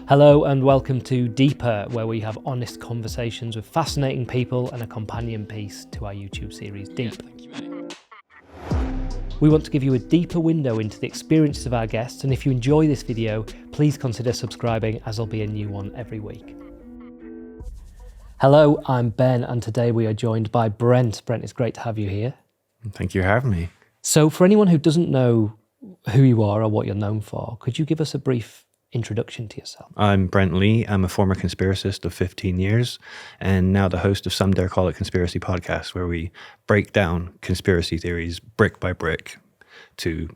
Hello and welcome to Deeper, where we have honest conversations with fascinating people and a companion piece to our YouTube series Deep. We want to give you a deeper window into the experiences of our guests, and if you enjoy this video, please consider subscribing as there'll be a new one every week. Hello, I'm Ben, and today we are joined by Brent. Brent, it's great to have you here. Thank you for having me. So for anyone who doesn't know who you are or what you're known for, could you give us a brief introduction to yourself? I'm Brent Lee. I'm a former conspiracist of 15 years and now the host of Some Dare Call It Conspiracy podcast, where we break down conspiracy theories brick by brick to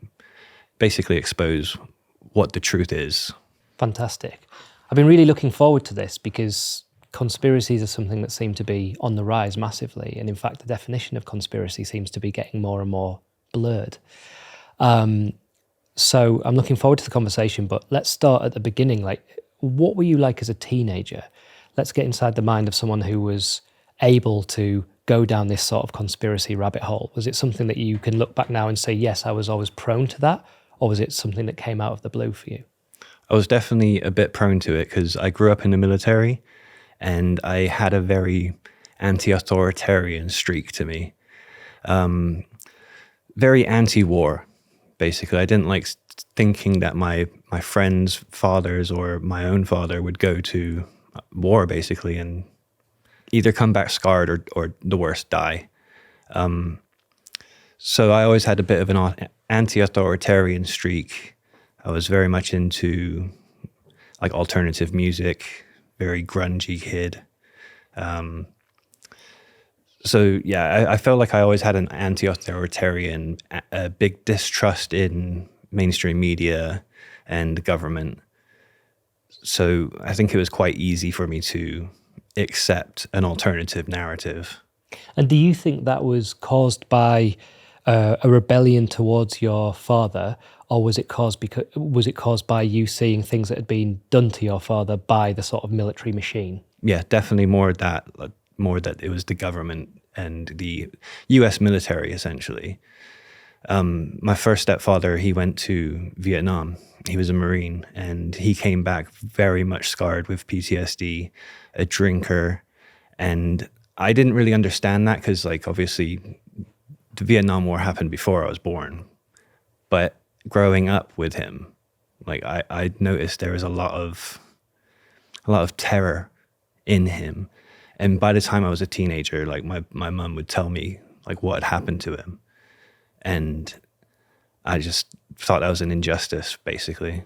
basically expose what the truth is. Fantastic. I've been really looking forward to this because conspiracies are something that seem to be on the rise massively. And in fact, the definition of conspiracy seems to be getting more and more blurred. So I'm looking forward to the conversation, but let's start at the beginning. Like, what were you like as a teenager? Let's get inside the mind of someone who was able to go down this sort of conspiracy rabbit hole. Was it something that you can look back now and say, yes, I was always prone to that? Or was it something that came out of the blue for you? I was definitely a bit prone to it because I grew up in the military and I had a very anti-authoritarian streak to me. Very anti-war. Basically, I didn't like thinking that my friends' fathers or my own father would go to war, basically, and either come back scarred or the worst, die. So I always had a bit of an anti-authoritarian streak. I was very much into like alternative music, very grungy kid. So yeah, I felt like I always had an anti-authoritarian, a big distrust in mainstream media and the government. So I think it was quite easy for me to accept an alternative narrative. And do you think that was caused by a rebellion towards your father, or was it caused by you seeing things that had been done to your father by the sort of military machine? Yeah, definitely more that it was the government and the US military, essentially. My first stepfather, he went to Vietnam. He was a Marine, and he came back very much scarred with PTSD, a drinker. And I didn't really understand that because, like, obviously the Vietnam War happened before I was born. But growing up with him, like, I noticed there was a lot of terror in him. And by the time I was a teenager, like my mum would tell me like what had happened to him. And I just thought that was an injustice, basically.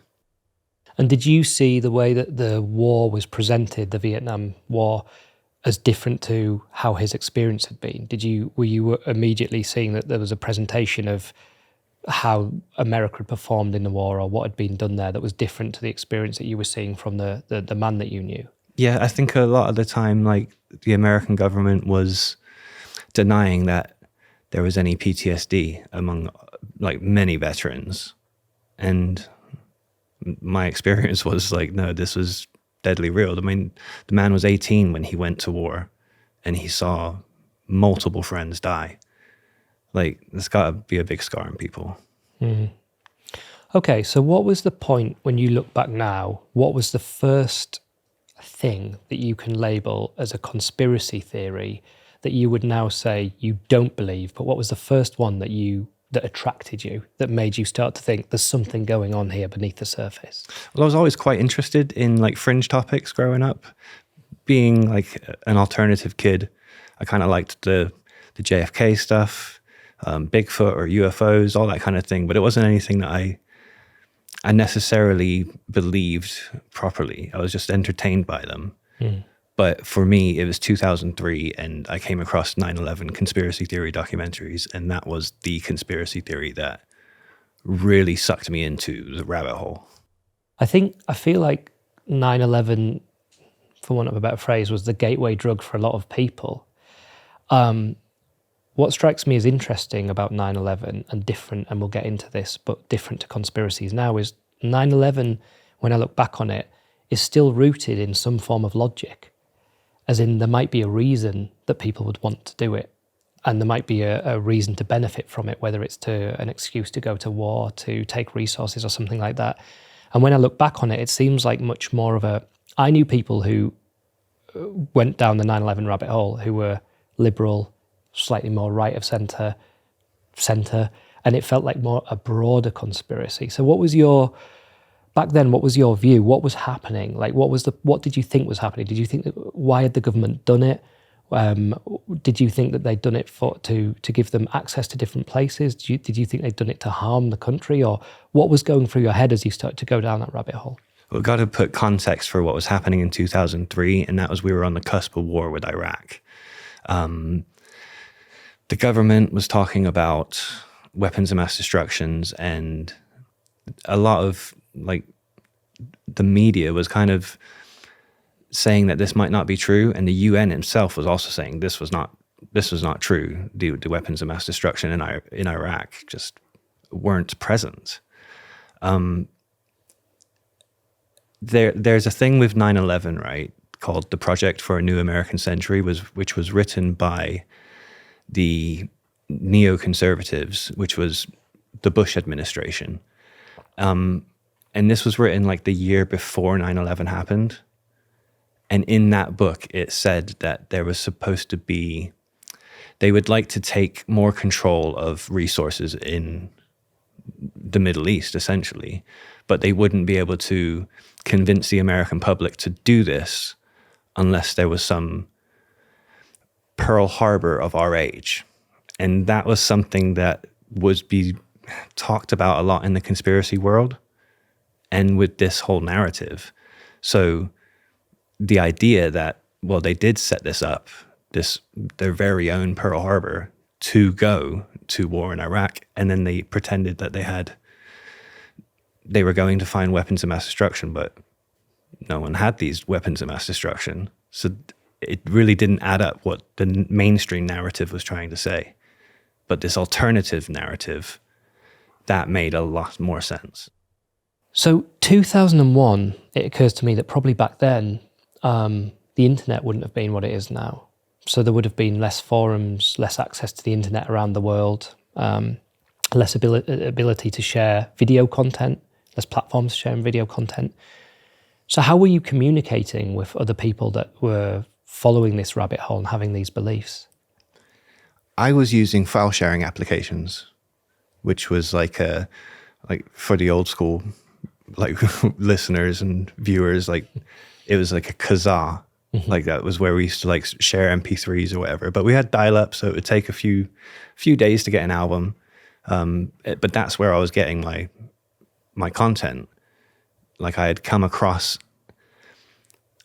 And did you see the way that the war was presented, the Vietnam War, as different to how his experience had been? Were you immediately seeing that there was a presentation of how America had performed in the war or what had been done there that was different to the experience that you were seeing from the man that you knew? Yeah, I think a lot of the time, like, the American government was denying that there was any PTSD among, like, many veterans. And my experience was like, no, this was deadly real. I mean, the man was 18 when he went to war and he saw multiple friends die. Like, it's got to be a big scar on people. Mm. Okay, so what was the point when you look back now? What was the first thing that you can label as a conspiracy theory that you would now say you don't believe, but what was the first one that attracted you, that made you start to think there's something going on here beneath the surface? Well, I was always quite interested in like fringe topics growing up. Being like an alternative kid, I kind of liked the JFK stuff, Bigfoot or UFOs, all that kind of thing, but it wasn't anything that I necessarily believed properly. I was just entertained by them. Mm. But for me, it was 2003 and I came across 9/11 conspiracy theory documentaries, and that was the conspiracy theory that really sucked me into the rabbit hole. I feel like 9/11, for want of a better phrase, was the gateway drug for a lot of people. What strikes me as interesting about 9/11 and different, and we'll get into this, but different to conspiracies now, is 9/11, when I look back on it, is still rooted in some form of logic. As in, there might be a reason that people would want to do it. And there might be a reason to benefit from it, whether it's an excuse to go to war, to take resources or something like that. And when I look back on it, it seems like much more of a... I knew people who went down the 9/11 rabbit hole who were liberal, slightly more right of centre, and it felt like more a broader conspiracy. So what was your... Back then, what was your view? What was happening? Like, what did you think was happening? Did you think why had the government done it? Did you think that they'd done it to give them access to different places? Did you think they'd done it to harm the country? Or what was going through your head as you started to go down that rabbit hole? We've got to put context for what was happening in 2003, and that was we were on the cusp of war with Iraq. The government was talking about weapons of mass destructions, and a lot of the media was kind of saying that this might not be true, and the UN itself was also saying this was not true. The weapons of mass destruction in Iraq just weren't present. There's a thing with 9/11, right, called the Project for a New American Century, which was written by the neoconservatives, which was the Bush administration. And this was written like the year before 9/11 happened. And in that book, it said that there was supposed to be, they would like to take more control of resources in the Middle East, essentially, but they wouldn't be able to convince the American public to do this unless there was some Pearl Harbor of our age. And that was something that would be talked about a lot in the conspiracy world and with this whole narrative. So the idea that, well, they did set this up, their very own Pearl Harbor, to go to war in Iraq, and then they pretended that they were going to find weapons of mass destruction, but no one had these weapons of mass destruction. So it really didn't add up what the mainstream narrative was trying to say. But this alternative narrative, that made a lot more sense. So 2001, it occurs to me that probably back then, the internet wouldn't have been what it is now. So there would have been less forums, less access to the internet around the world, less ability to share video content, less platforms sharing video content. So how were you communicating with other people that were following this rabbit hole and having these beliefs? I was using file sharing applications, which was like for the old school listeners and viewers, it was like a Kazaa. Mm-hmm. Like that was where we used to share MP3s or whatever. But we had dial-up, so it would take a few days to get an album. But that's where I was getting my content. Like I had come across,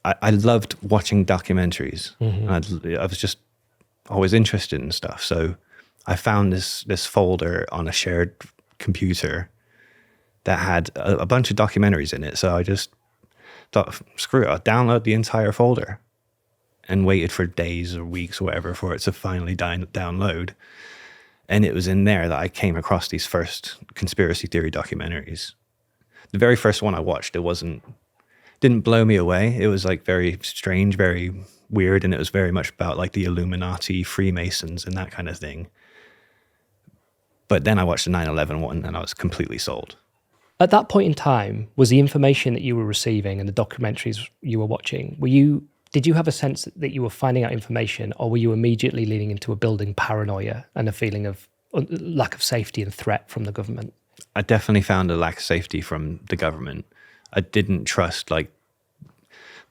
I loved watching documentaries. Mm-hmm. And I was just always interested in stuff. So I found this folder on a shared computer that had a bunch of documentaries in it. So I just thought, screw it, I'll download the entire folder, and waited for days or weeks or whatever for it to finally download. And it was in there that I came across these first conspiracy theory documentaries. The very first one I watched, didn't blow me away. It was very strange, very weird, and it was very much about the Illuminati, Freemasons, and that kind of thing. But then I watched the 9/11 one, and I was completely sold. At that point in time, was the information that you were receiving and the documentaries you were watching, did you have a sense that you were finding out information, or were you immediately leaning into a building paranoia and a feeling of lack of safety and threat from the government? I definitely found a lack of safety from the government. I didn't trust,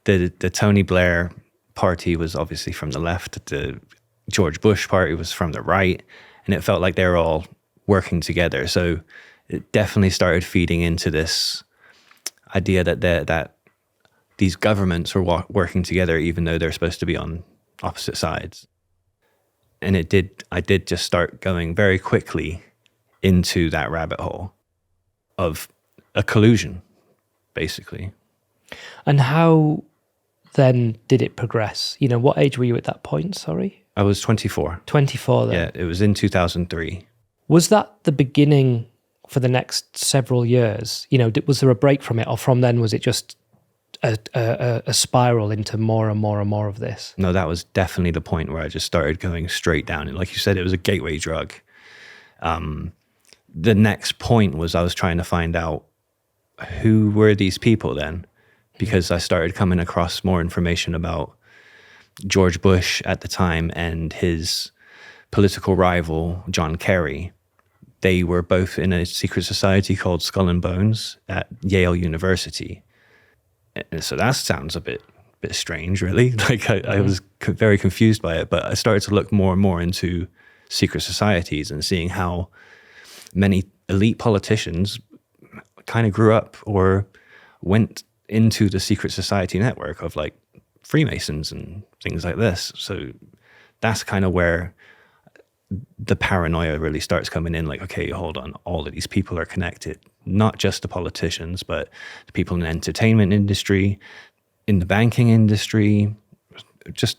the Tony Blair party was obviously from the left, the George Bush party was from the right, and it felt like they were all working together. So it definitely started feeding into this idea that these governments were working together, even though they're supposed to be on opposite sides. And I did just start going very quickly into that rabbit hole of a collusion, basically. And how then did it progress? What age were you at that point? Sorry? I was 24. 24 then? Yeah, it was in 2003. Was that the beginning for the next several years? Was there a break from it, or from then was it just a spiral into more and more and more of this? No, that was definitely the point where I just started going straight down. And like you said, it was a gateway drug. The next point was I was trying to find out who were these people then? Because I started coming across more information about George Bush at the time and his political rival, John Kerry. They were both in a secret society called Skull and Bones at Yale University. And so that sounds a bit strange, really. Like I was very confused by it, but I started to look more and more into secret societies and seeing how many elite politicians kind of grew up or went into the secret society network of like Freemasons and things like this. So that's kind of where the paranoia really starts coming in. Like, okay, hold on, all of these people are connected, not just the politicians, but the people in the entertainment industry, in the banking industry, just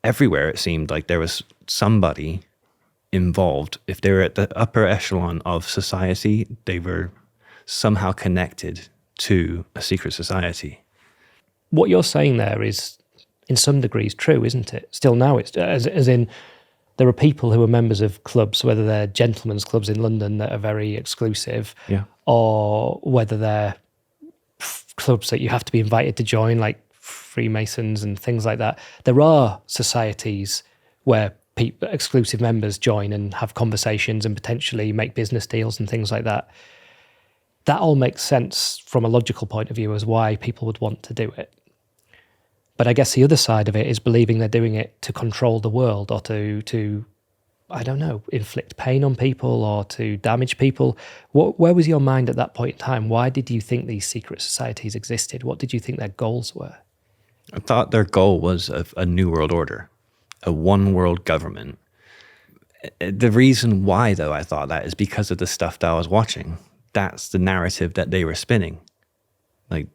everywhere. It seemed like there was somebody involved. If they were at the upper echelon of society, they were somehow connected to a secret society. What you're saying there is, in some degrees, true, isn't it? Still now, it's as in, there are people who are members of clubs, whether they're gentlemen's clubs in London that are very exclusive, or whether they're clubs that you have to be invited to join, like Freemasons and things like that. There are societies where exclusive members join and have conversations and potentially make business deals and things like that. That all makes sense from a logical point of view as why people would want to do it. But I guess the other side of it is believing they're doing it to control the world or to I don't know, inflict pain on people or to damage people. Where was your mind at that point in time? Why did you think these secret societies existed? What did you think their goals were? I thought their goal was a new world order, a one world government. The reason why, though, I thought that is because of the stuff that I was watching. That's the narrative that they were spinning. Like,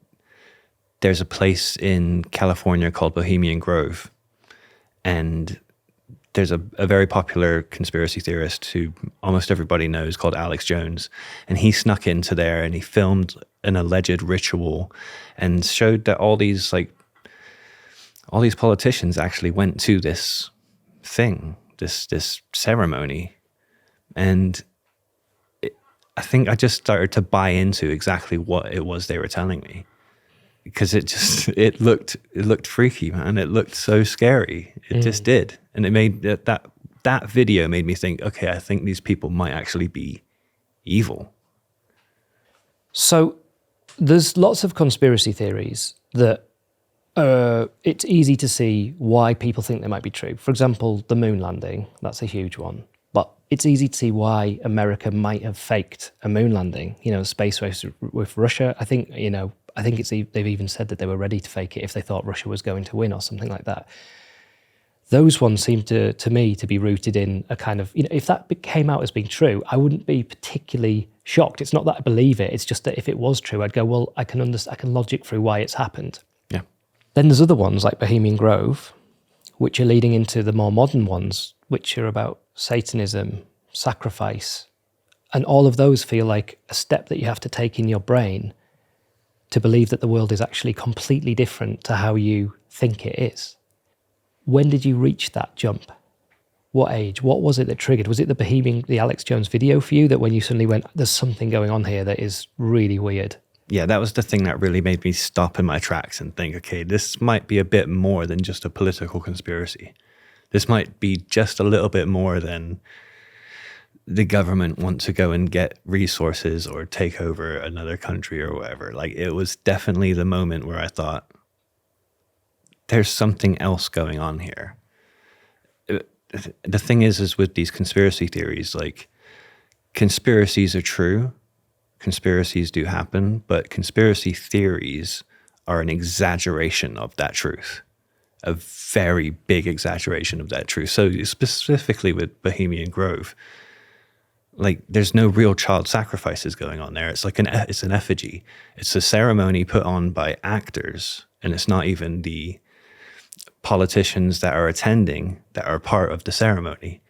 there's a place in California called Bohemian Grove, and there's a very popular conspiracy theorist who almost everybody knows called Alex Jones, and he snuck into there and he filmed an alleged ritual and showed that all these politicians actually went to this thing, this ceremony, and I think I just started to buy into exactly what it was they were telling me, because it looked freaky, man. It looked so scary. It just did, and it made that video made me think, okay, I think these people might actually be evil. So there's lots of conspiracy theories that it's easy to see why people think they might be true. For example, the moon landing, that's a huge one. But it's easy to see why America might have faked a moon landing, the space race with Russia. I think they've even said that they were ready to fake it if they thought Russia was going to win or something like that. Those ones seem to me to be rooted in a kind of, if that came out as being true, I wouldn't be particularly shocked. It's not that I believe it. It's just that if it was true, I'd go, well, I can logic through why it's happened. Yeah. Then there's other ones like Bohemian Grove, which are leading into the more modern ones, which are about Satanism, sacrifice, and all of those feel like a step that you have to take in your brain to believe that the world is actually completely different to how you think it is. When did you reach that jump? What age? What was it that triggered? Was it the Alex Jones video for you that when you suddenly went, there's something going on here that is really weird? Yeah, that was the thing that really made me stop in my tracks and think, okay, this might be a bit more than just a political conspiracy. This might be just a little bit more than the government want to go and get resources or take over another country or whatever. Like, it was definitely the moment where I thought, there's something else going on here. The thing is with these conspiracy theories, like, conspiracies are true. Conspiracies do happen, but conspiracy theories are an exaggeration of that truth. A very big exaggeration of that truth. So specifically with Bohemian Grove, like, there's no real child sacrifices going on there. It's like it's an effigy. It's a ceremony put on by actors, and it's not even the politicians that are attending that are part of the ceremony.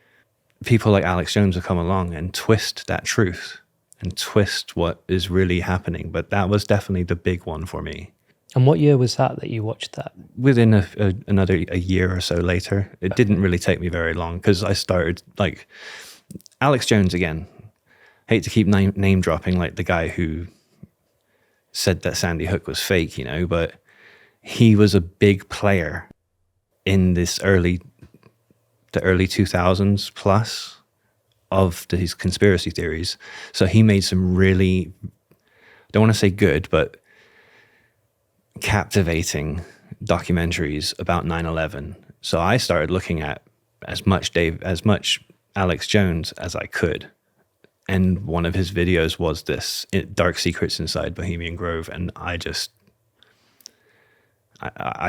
People like Alex Jones will come along and twist that truth and twist what is really happening. But that was definitely the big one for me. And what year was that you watched that? Within a year or so later. It didn't really take me very long, because I started, like, Alex Jones again. Hate to keep name dropping, like, the guy who said that Sandy Hook was fake, but he was a big player in the early 2000s plus of these conspiracy theories. So he made some really, don't want to say good, but captivating documentaries about 9/11. So I started looking at as much Alex Jones as I could. And one of his videos was this Dark Secrets Inside Bohemian Grove. And I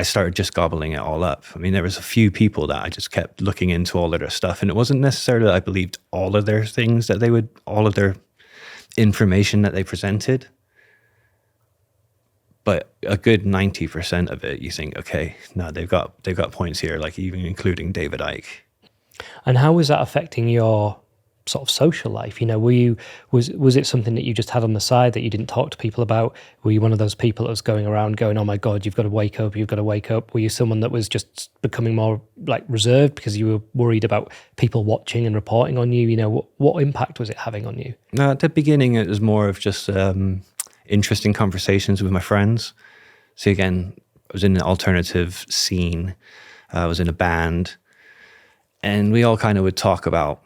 started just gobbling it all up. I mean, there was a few people that I just kept looking into all of their stuff. And it wasn't necessarily that I believed all of their things all of their information that they presented. But a good 90% of it, you think, okay, no, they've got points here, like even including David Icke. And how was that affecting your sort of social life? Was it something that you just had on the side that you didn't talk to people about? Were you one of those people that was going around going, oh my God, you've got to wake up, you've got to wake up? Were you someone that was just becoming more like reserved because you were worried about people watching and reporting on you? What impact was it having on you? No, at the beginning, it was more of just interesting conversations with my friends. So again, I was in an alternative scene. I was in a band, and we all kind of would talk about,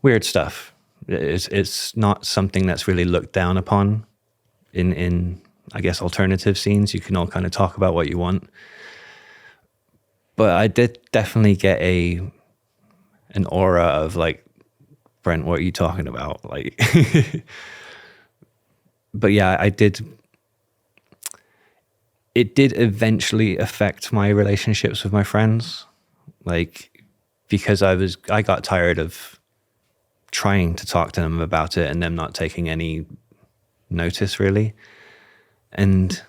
weird stuff. It's not something that's really looked down upon in I guess, alternative scenes. You can all kind of talk about what you want. But I did definitely get an aura of like, Brent, what are you talking about? Like, but yeah, it did eventually affect my relationships with my friends. Like, because I got tired of trying to talk to them about it and them not taking any notice really. And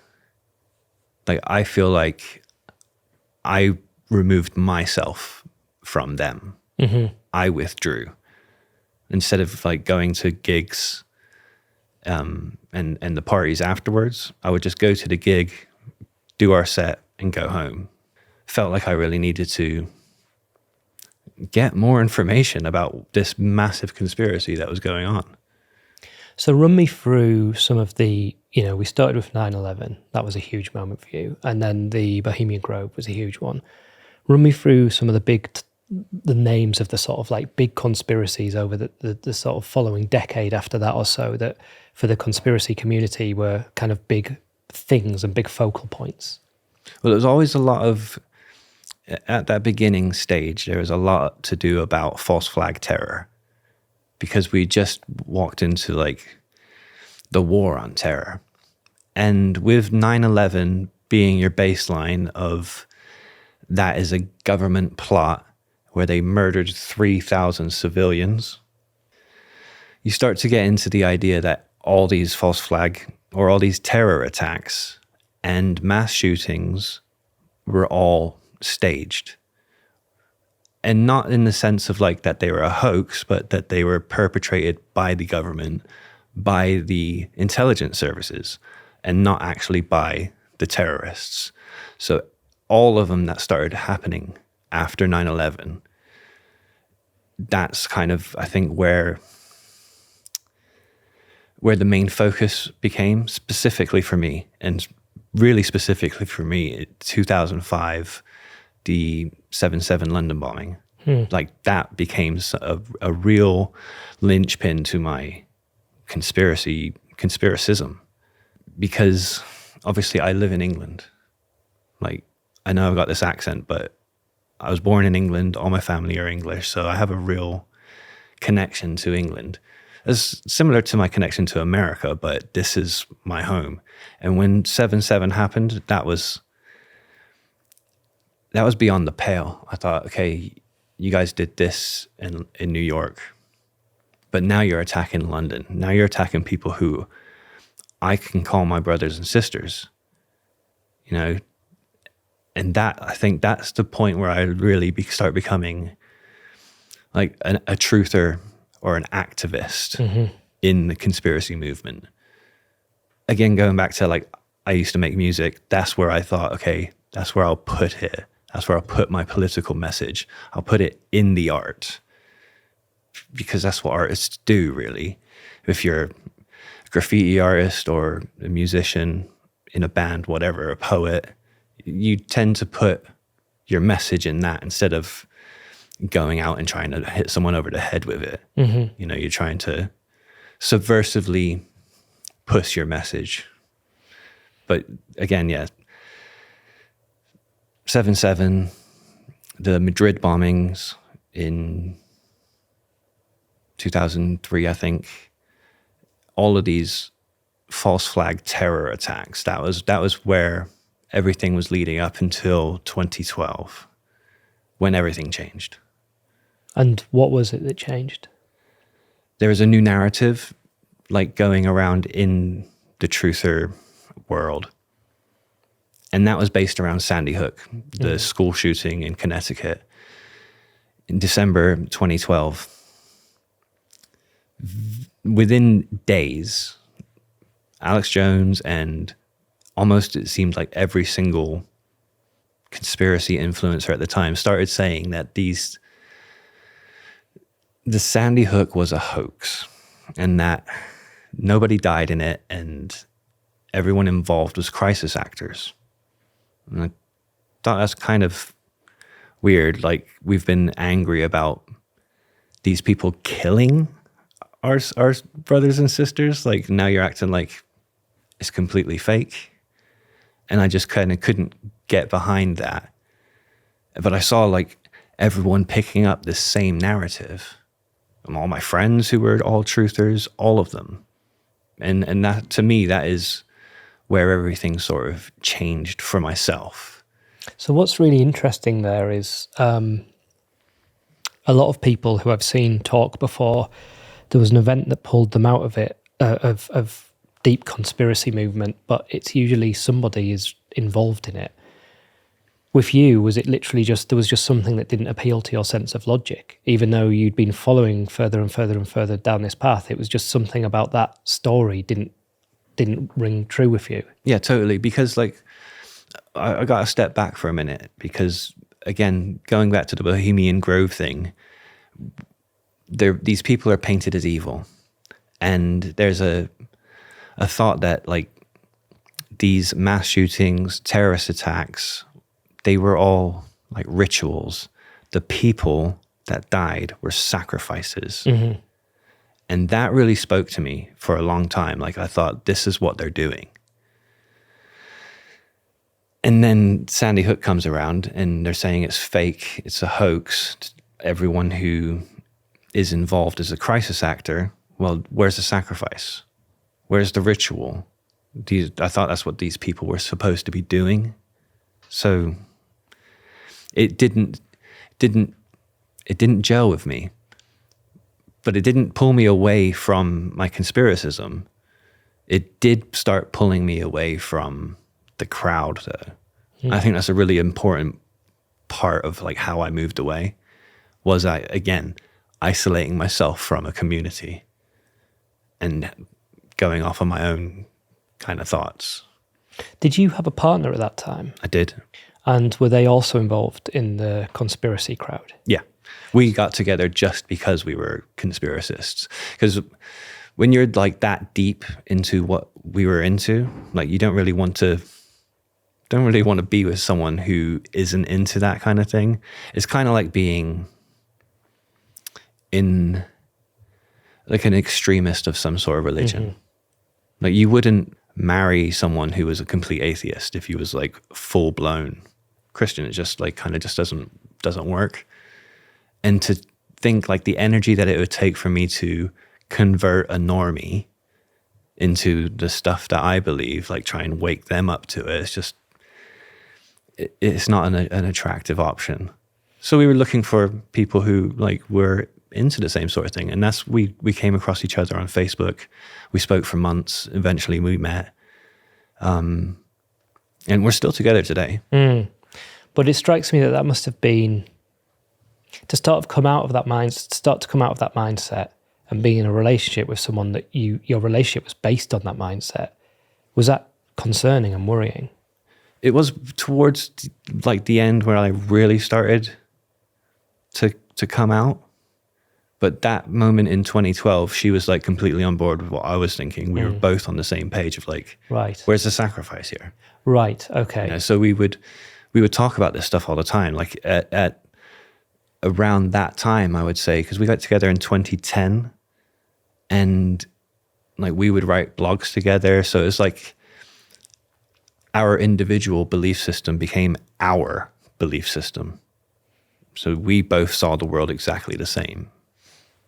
like, I feel like I removed myself from them. Mm-hmm. I withdrew instead of like going to gigs and the parties afterwards. I would just go to the gig, do our set and go home. Felt like I really needed to get more information about this massive conspiracy that was going on. So run me through some of the, we started with 9/11. That was a huge moment for you. And then the Bohemian Grove was a huge one. Run me through some of the names of the sort of like big conspiracies over the sort of following decade after that or so that for the conspiracy community were kind of big things and big focal points. Well, there was always a lot of, at that beginning stage, there was a lot to do about false flag terror, because we just walked into like the war on terror. And with 9/11 being your baseline of that is a government plot where they murdered 3,000 civilians, you start to get into the idea that all these false flag or all these terror attacks and mass shootings were all staged. And not in the sense of like that they were a hoax, but that they were perpetrated by the government, by the intelligence services, and not actually by the terrorists. So all of them that started happening after 9/11, that's kind of, I think, where the main focus became, specifically for me, and really specifically for me, 2005, the 7/7 London bombing. Like that became a real linchpin to my conspiracism, because obviously I live in England. Like, I know I've got this accent, but I was born in England. All my family are English, so I have a real connection to England. It's similar to my connection to America, but this is my home. And when 7/7 happened, that was beyond the pale. I thought, okay, you guys did this in New York, but now you're attacking London. Now you're attacking people who I can call my brothers and sisters, and that, I think that's the point where I really start becoming like a truther or an activist in the conspiracy movement. Again, going back to like, I used to make music. That's where I thought, okay, that's where I'll put it. That's where I'll put my political message. I'll put it in the art, because that's what artists do, really. If you're a graffiti artist or a musician in a band, whatever, a poet, you tend to put your message in that instead of going out and trying to hit someone over the head with it. You know, you're trying to subversively push your message. But again, yeah, 7/7, the Madrid bombings in 2003, I think, all of these false flag terror attacks, that was where everything was leading up until 2012, when everything changed. And what was it that changed? There was a new narrative like going around in the truther world. And that was based around Sandy Hook, the school shooting in Connecticut in December 2012. Within days, Alex Jones and almost it seemed like every single conspiracy influencer at the time started saying that the Sandy Hook was a hoax and that nobody died in it and everyone involved was crisis actors. And I thought that's kind of weird. Like, we've been angry about these people killing our brothers and sisters. Like, now you're acting like it's completely fake. And I just kind of couldn't get behind that. But I saw like everyone picking up this same narrative. And all my friends who were all truthers, all of them. And that, to me, that is where everything sort of changed for myself. So what's really interesting there is a lot of people who I've seen talk before, there was an event that pulled them out of it, of deep conspiracy movement, but it's usually somebody is involved in it. With you, was it literally just, there was just something that didn't appeal to your sense of logic, even though you'd been following further and further and further down this path? It was just something about that story didn't ring true with you. Yeah, totally. Because like, I got to step back for a minute because, again, going back to the Bohemian Grove thing, these people are painted as evil. And there's a thought that like these mass shootings, terrorist attacks, they were all like rituals. The people that died were sacrifices. Mm-hmm. And that really spoke to me for a long time. Like, I thought, this is what they're doing. And then Sandy Hook comes around and they're saying it's fake, it's a hoax. Everyone who is involved is a crisis actor. Well, where's the sacrifice? Where's the ritual? I thought that's what these people were supposed to be doing. So it didn't gel with me. But it didn't pull me away from my conspiracism. It did start pulling me away from the crowd, though. I think that's a really important part of like how I moved away, was again, isolating myself from a community and going off on my own kind of thoughts. Did you have a partner at that time? I did. And were they also involved in the conspiracy crowd? Yeah. We got together just because we were conspiracists. Because when you're like that deep into what we were into, like you don't really want to be with someone who isn't into that kind of thing. It's kind of like being in like an extremist of some sort of religion. Mm-hmm. Like, you wouldn't marry someone who was a complete atheist if he was like full blown Christian. It just like kind of just doesn't work. And to think like the energy that it would take for me to convert a normie into the stuff that I believe, like try and wake them up to it, it's just, it's not an attractive option. So we were looking for people who like were into the same sort of thing. And that's, we came across each other on Facebook. We spoke for months. Eventually we met. And we're still together today. But it strikes me that must have been, to start to come out of that mindset and being in a relationship with someone that your relationship was based on that mindset. Was that concerning and worrying? It was towards like the end where I really started to come out. But that moment in 2012, she was like completely on board with what I was thinking. We were both on the same page of like, Right. where's the sacrifice here? Right. Okay. You know, so we would talk about this stuff all the time. Like at around that time, I would say, because we got together in 2010, and like we would write blogs together. So it's like our individual belief system became our belief system. So we both saw the world exactly the same.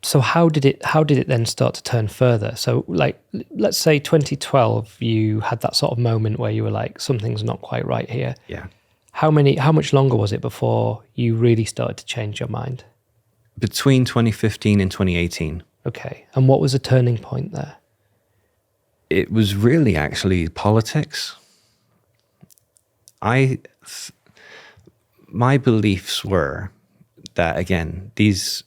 So how did it then start to turn further? So like, let's say 2012, you had that sort of moment where you were like, something's not quite right here. Yeah. How much longer was it before you really started to change your mind? Between 2015 and 2018. Okay. And what was the turning point there? It was really actually politics. My beliefs were that, again, these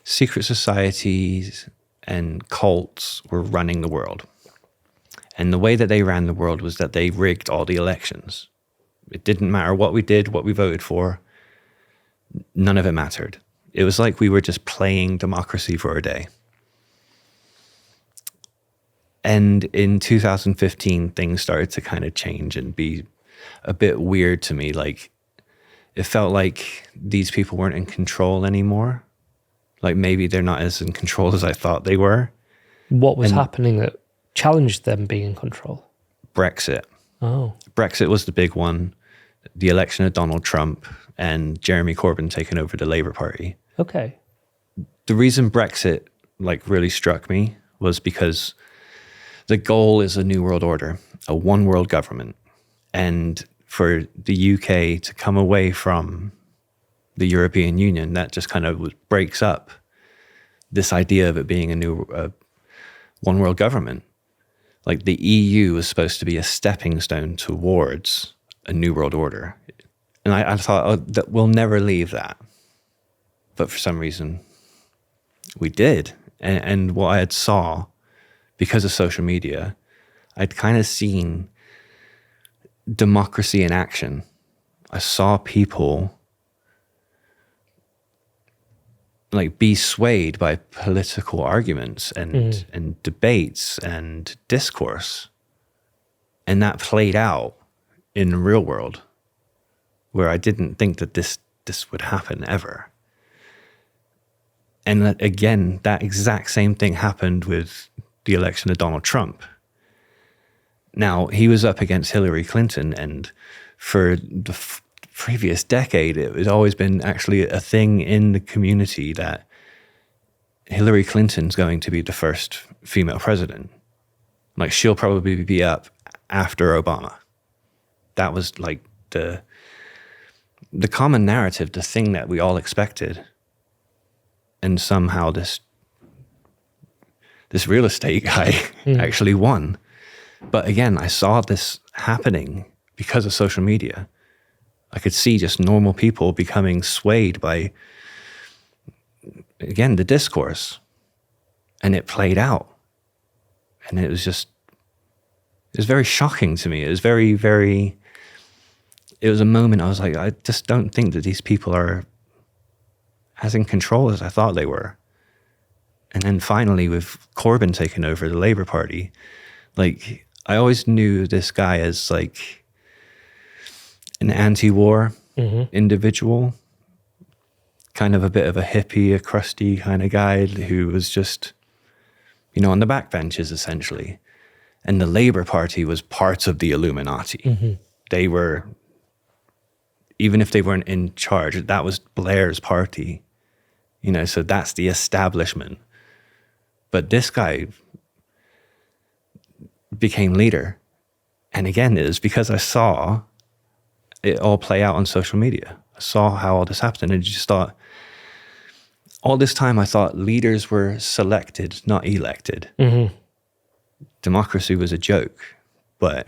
secret societies and cults were running the world. And the way that they ran the world was that they rigged all the elections. It didn't matter what we did, what we voted for. None of it mattered. It was like we were just playing democracy for a day. And in 2015, things started to kind of change and be a bit weird to me. Like, it felt like these people weren't in control anymore. Like, maybe they're not as in control as I thought they were. What was happening that challenged them being in control? Brexit. Oh. Brexit was the big one. The election of Donald Trump and Jeremy Corbyn taking over the Labour Party. Okay. The reason Brexit like really struck me was because the goal is a new world order, a one world government. And for the UK to come away from the European Union, that just kind of breaks up this idea of it being a new one world government. Like, the EU was supposed to be a stepping stone towards a new world order. And I thought, oh, that we'll never leave that. But for some reason, we did. And what I had saw, because of social media, I'd kind of seen democracy in action. I saw people like be swayed by political arguments and debates and discourse. And that played out in the real world, where I didn't think that this would happen ever. And that, again, that exact same thing happened with the election of Donald Trump. Now, he was up against Hillary Clinton, and for the previous decade, it had always been actually a thing in the community that Hillary Clinton's going to be the first female president. Like, she'll probably be up after Obama. That was like the common narrative, the thing that we all expected. And somehow this real estate guy actually won. But again, I saw this happening because of social media. I could see just normal people becoming swayed by, again, the discourse. And it played out. And it was very shocking to me. It was very, very, it was a moment I was like, I just don't think that these people are as in control as I thought they were. And then finally, with Corbyn taking over the Labour Party, like, I always knew this guy as like an anti-war individual, kind of a bit of a hippie, a crusty kind of guy who was just, on the backbenches essentially. And the Labour Party was part of the Illuminati. They were, even if they weren't in charge, that was Blair's party. So that's the establishment. But this guy became leader. And again, it was because I saw it all play out on social media. I saw how all this happened, and I just thought, all this time I thought leaders were selected, not elected. Democracy was a joke. But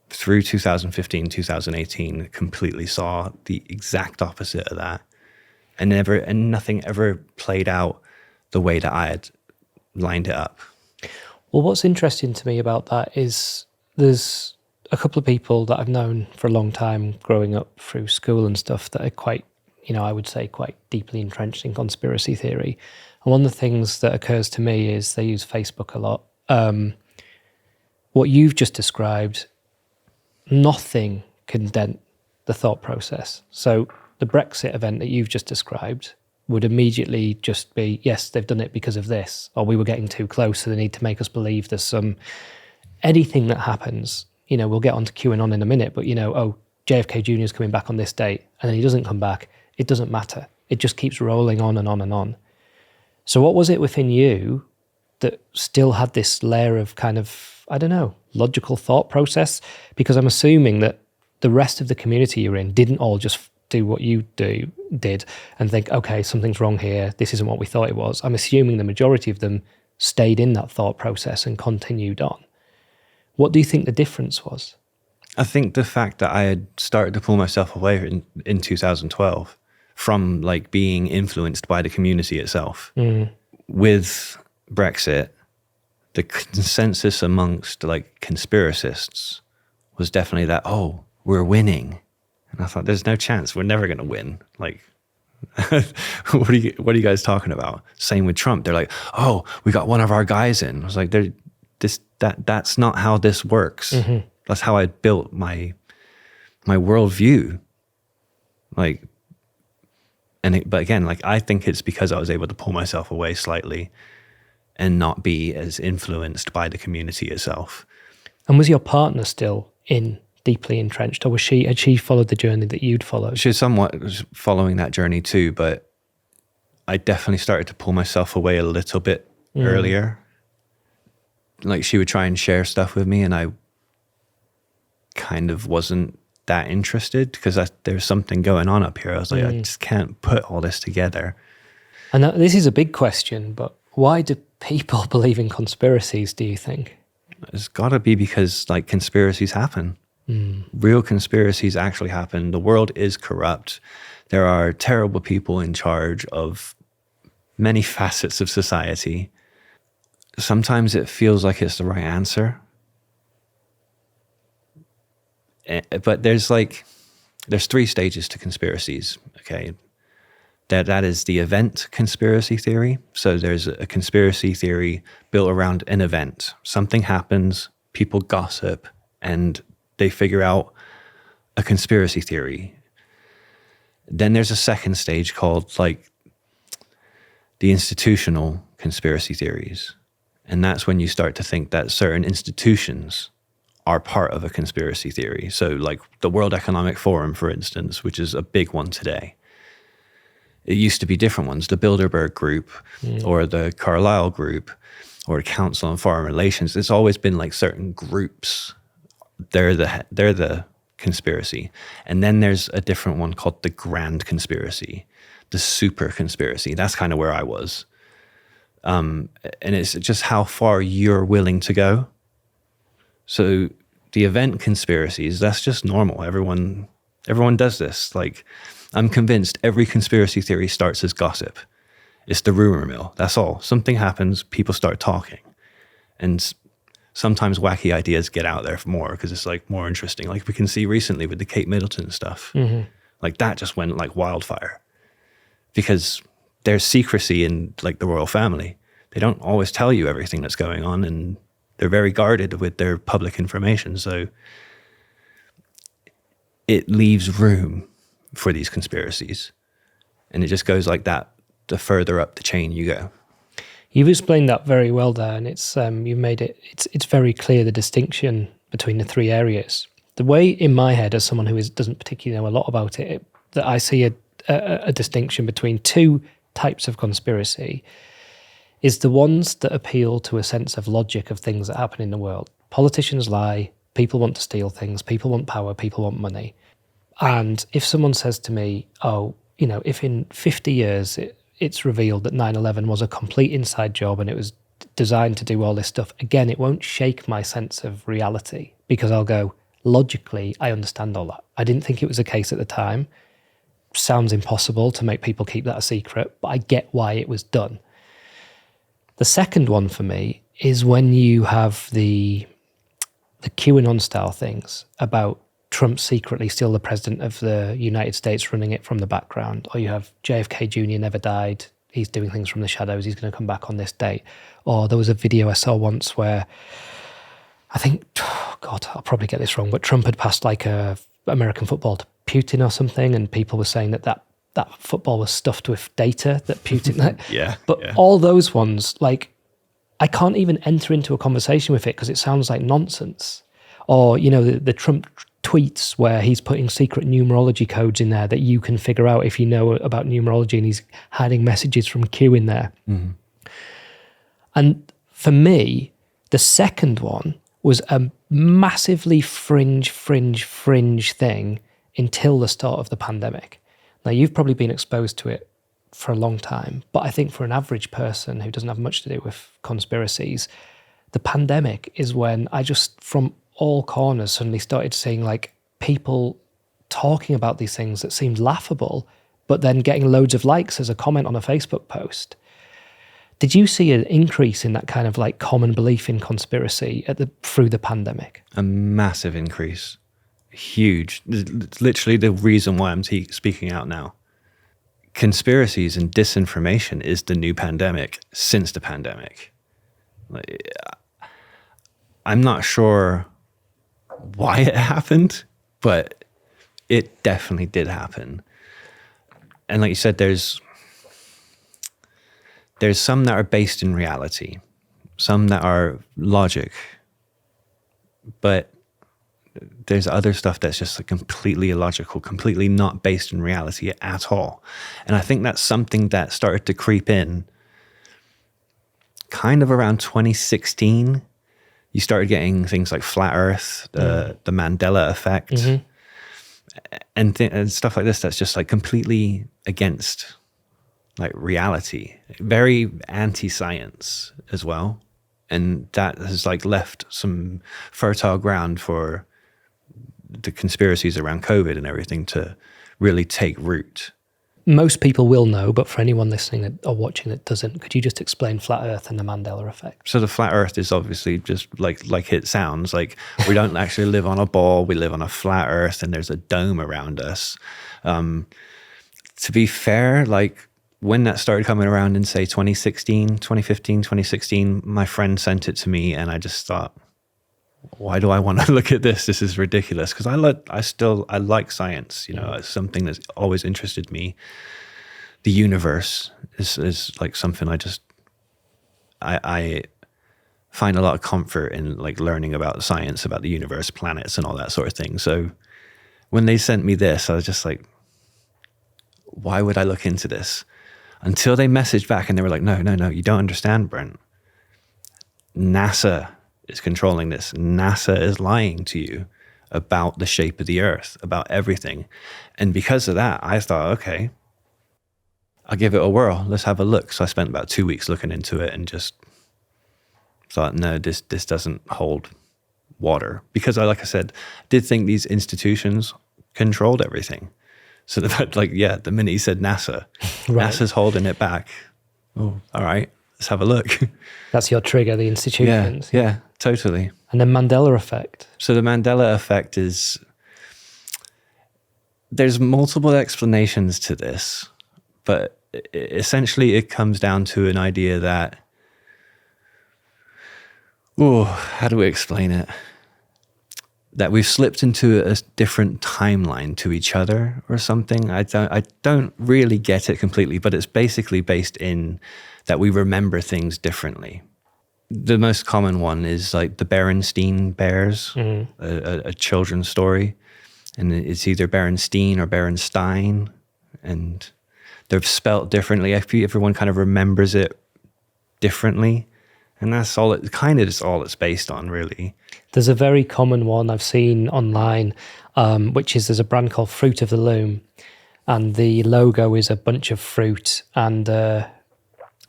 through 2015, 2018, completely saw the exact opposite of that. And nothing ever played out the way that I had lined it up. Well, what's interesting to me about that is there's a couple of people that I've known for a long time growing up through school and stuff that are quite I would say quite deeply entrenched in conspiracy theory. And one of the things that occurs to me is they use Facebook a lot. What you've just described, nothing can dent the thought process. So the Brexit event that you've just described would immediately just be, yes, they've done it because of this, or we were getting too close, so they need to make us believe there's some, anything that happens, we'll get onto QAnon in a minute, but JFK Jr. is coming back on this date, and then he doesn't come back, it doesn't matter. It just keeps rolling on and on and on. So what was it within you that still had this layer of kind of, I don't know, logical thought process? Because I'm assuming that the rest of the community you're in didn't all just do what you did and think, okay, something's wrong here, this isn't what we thought it was. I'm assuming the majority of them stayed in that thought process and continued on. What do you think the difference was? I think the fact that I had started to pull myself away in 2012 from like being influenced by the community itself. With Brexit, the consensus amongst like conspiracists was definitely that, oh, we're winning. And I thought, there's no chance, we're never going to win. Like, what are you guys talking about? Same with Trump. They're like, oh, we got one of our guys in. I was like, that's not how this works. Mm-hmm. That's how I built my worldview. Like, but again, like, I think it's because I was able to pull myself away slightly and not be as influenced by the community itself. And was your partner still deeply entrenched, or had she followed the journey that you'd followed? She was somewhat following that journey too, but I definitely started to pull myself away a little bit earlier. Like, she would try and share stuff with me, and I kind of wasn't that interested because there's something going on up here. I was like, I just can't put all this together. And this is a big question, but why do people believe in conspiracies, do you think? It's got to be because like conspiracies happen. Real conspiracies actually happen. The world is corrupt. There are terrible people in charge of many facets of society. Sometimes it feels like it's the right answer. But there's 3 stages to conspiracies, okay? That is the event conspiracy theory. So there's a conspiracy theory built around an event. Something happens, people gossip, and they figure out a conspiracy theory. Then there's a second stage called like the institutional conspiracy theories. And that's when you start to think that certain institutions are part of a conspiracy theory. So like the World Economic Forum, for instance, which is a big one today. It used to be different ones, the Bilderberg Group or the Carlyle Group or the Council on Foreign Relations. It's always been like certain groups. They're the conspiracy. And then there's a different one called the Grand Conspiracy, the Super Conspiracy. That's kind of where I was. And it's just how far you're willing to go. So the event conspiracies, that's just normal. Everyone does this. Like, I'm convinced every conspiracy theory starts as gossip. It's the rumor mill. That's all. Something happens, people start talking. And sometimes wacky ideas get out there for more because it's like more interesting. Like we can see recently with the Kate Middleton stuff. Mm-hmm. Like that just went like wildfire because there's secrecy in like the royal family. They don't always tell you everything that's going on, and they're very guarded with their public information. So it leaves room for these conspiracies. And it just goes like that the further up the chain you go. You've explained that very well there, and it's it's very clear the distinction between the 3 areas. The way in my head, as someone who doesn't particularly know a lot about it, that I see a distinction between 2 types of conspiracy is the ones that appeal to a sense of logic of things that happen in the world. Politicians lie, people want to steal things, people want power, people want money. And if someone says to me, if in 50 years it's revealed that 9/11 was a complete inside job and it was designed to do all this stuff, again, it won't shake my sense of reality because I'll go, logically, I understand all that. I didn't think it was the case at the time. Sounds impossible to make people keep that a secret, but I get why it was done. The second one for me is when you have the QAnon style things about Trump secretly still the president of the United States running it from the background, or you have JFK Jr. never died, he's doing things from the shadows, he's going to come back on this date. Or there was a video I saw once where I think, oh God, I'll probably get this wrong, but Trump had passed like a American football to Putin or something, and people were saying that football was stuffed with data that Putin... But all those ones, like, I can't even enter into a conversation with it because it sounds like nonsense. Or, you know, the Trump tweets where he's putting secret numerology codes in there that you can figure out if you know about numerology, and he's hiding messages from Q in there. Mm-hmm. And for me, the second one was a massively fringe thing until the start of the pandemic. Now, you've probably been exposed to it for a long time, but I think for an average person who doesn't have much to do with conspiracies, the pandemic is when I just, from all corners, suddenly started seeing like people talking about these things that seemed laughable, but then getting loads of likes as a comment on a Facebook post. Did you see an increase in that kind of like common belief in conspiracy through the pandemic? A massive increase. Huge. It's literally the reason why I'm speaking out now. Conspiracies and disinformation is the new pandemic since the pandemic. I'm not sure why it happened, but it definitely did happen. And like you said, there's some that are based in reality, some that are logic, but there's other stuff that's just like completely illogical, completely not based in reality at all. And I think that's something that started to creep in kind of around 2016. You started getting things like flat Earth, the Mandela effect, and stuff like this that's just like completely against like reality, very anti-science as well. And that has like left some fertile ground for the conspiracies around COVID and everything to really take root. Most people will know, but for anyone listening or watching that doesn't, could you just explain flat Earth and the Mandela effect? So the flat Earth is obviously just like it sounds. Like, we don't actually live on a ball, we live on a flat Earth and there's a dome around us. To be fair, like when that started coming around in say 2015, 2016, my friend sent it to me and I just thought, why do I want to look at this? This is ridiculous. Because I like science. You know, it's something that's always interested me. The universe is like something I find a lot of comfort in, like learning about science, about the universe, planets, and all that sort of thing. So when they sent me this, I was just like, why would I look into this? Until they messaged back and they were like, no, you don't understand, Brent. NASA is controlling this. NASA is lying to you about the shape of the Earth, about everything. And because of that, I thought, okay, I'll give it a whirl. Let's have a look. So I spent about 2 weeks looking into it and just thought, no, this doesn't hold water. Because like I said, did think these institutions controlled everything. So the fact, like, yeah, the minute he said NASA, right. NASA's holding it back. Oh, all right, let's have a look. That's your trigger, the institutions. Yeah, totally. And the Mandela effect. So the Mandela effect is, there's multiple explanations to this, but essentially it comes down to an idea that, how do we explain it? That we've slipped into a different timeline to each other or something. I don't really get it completely, but it's basically based in that we remember things differently. The most common one is like the Berenstein Bears, a children's story. And it's either Berenstein or Berenstein. And they're spelt differently. Everyone kind of remembers it differently. And that's all it's based on, really. There's a very common one I've seen online, which is there's a brand called Fruit of the Loom. And the logo is a bunch of fruit and... a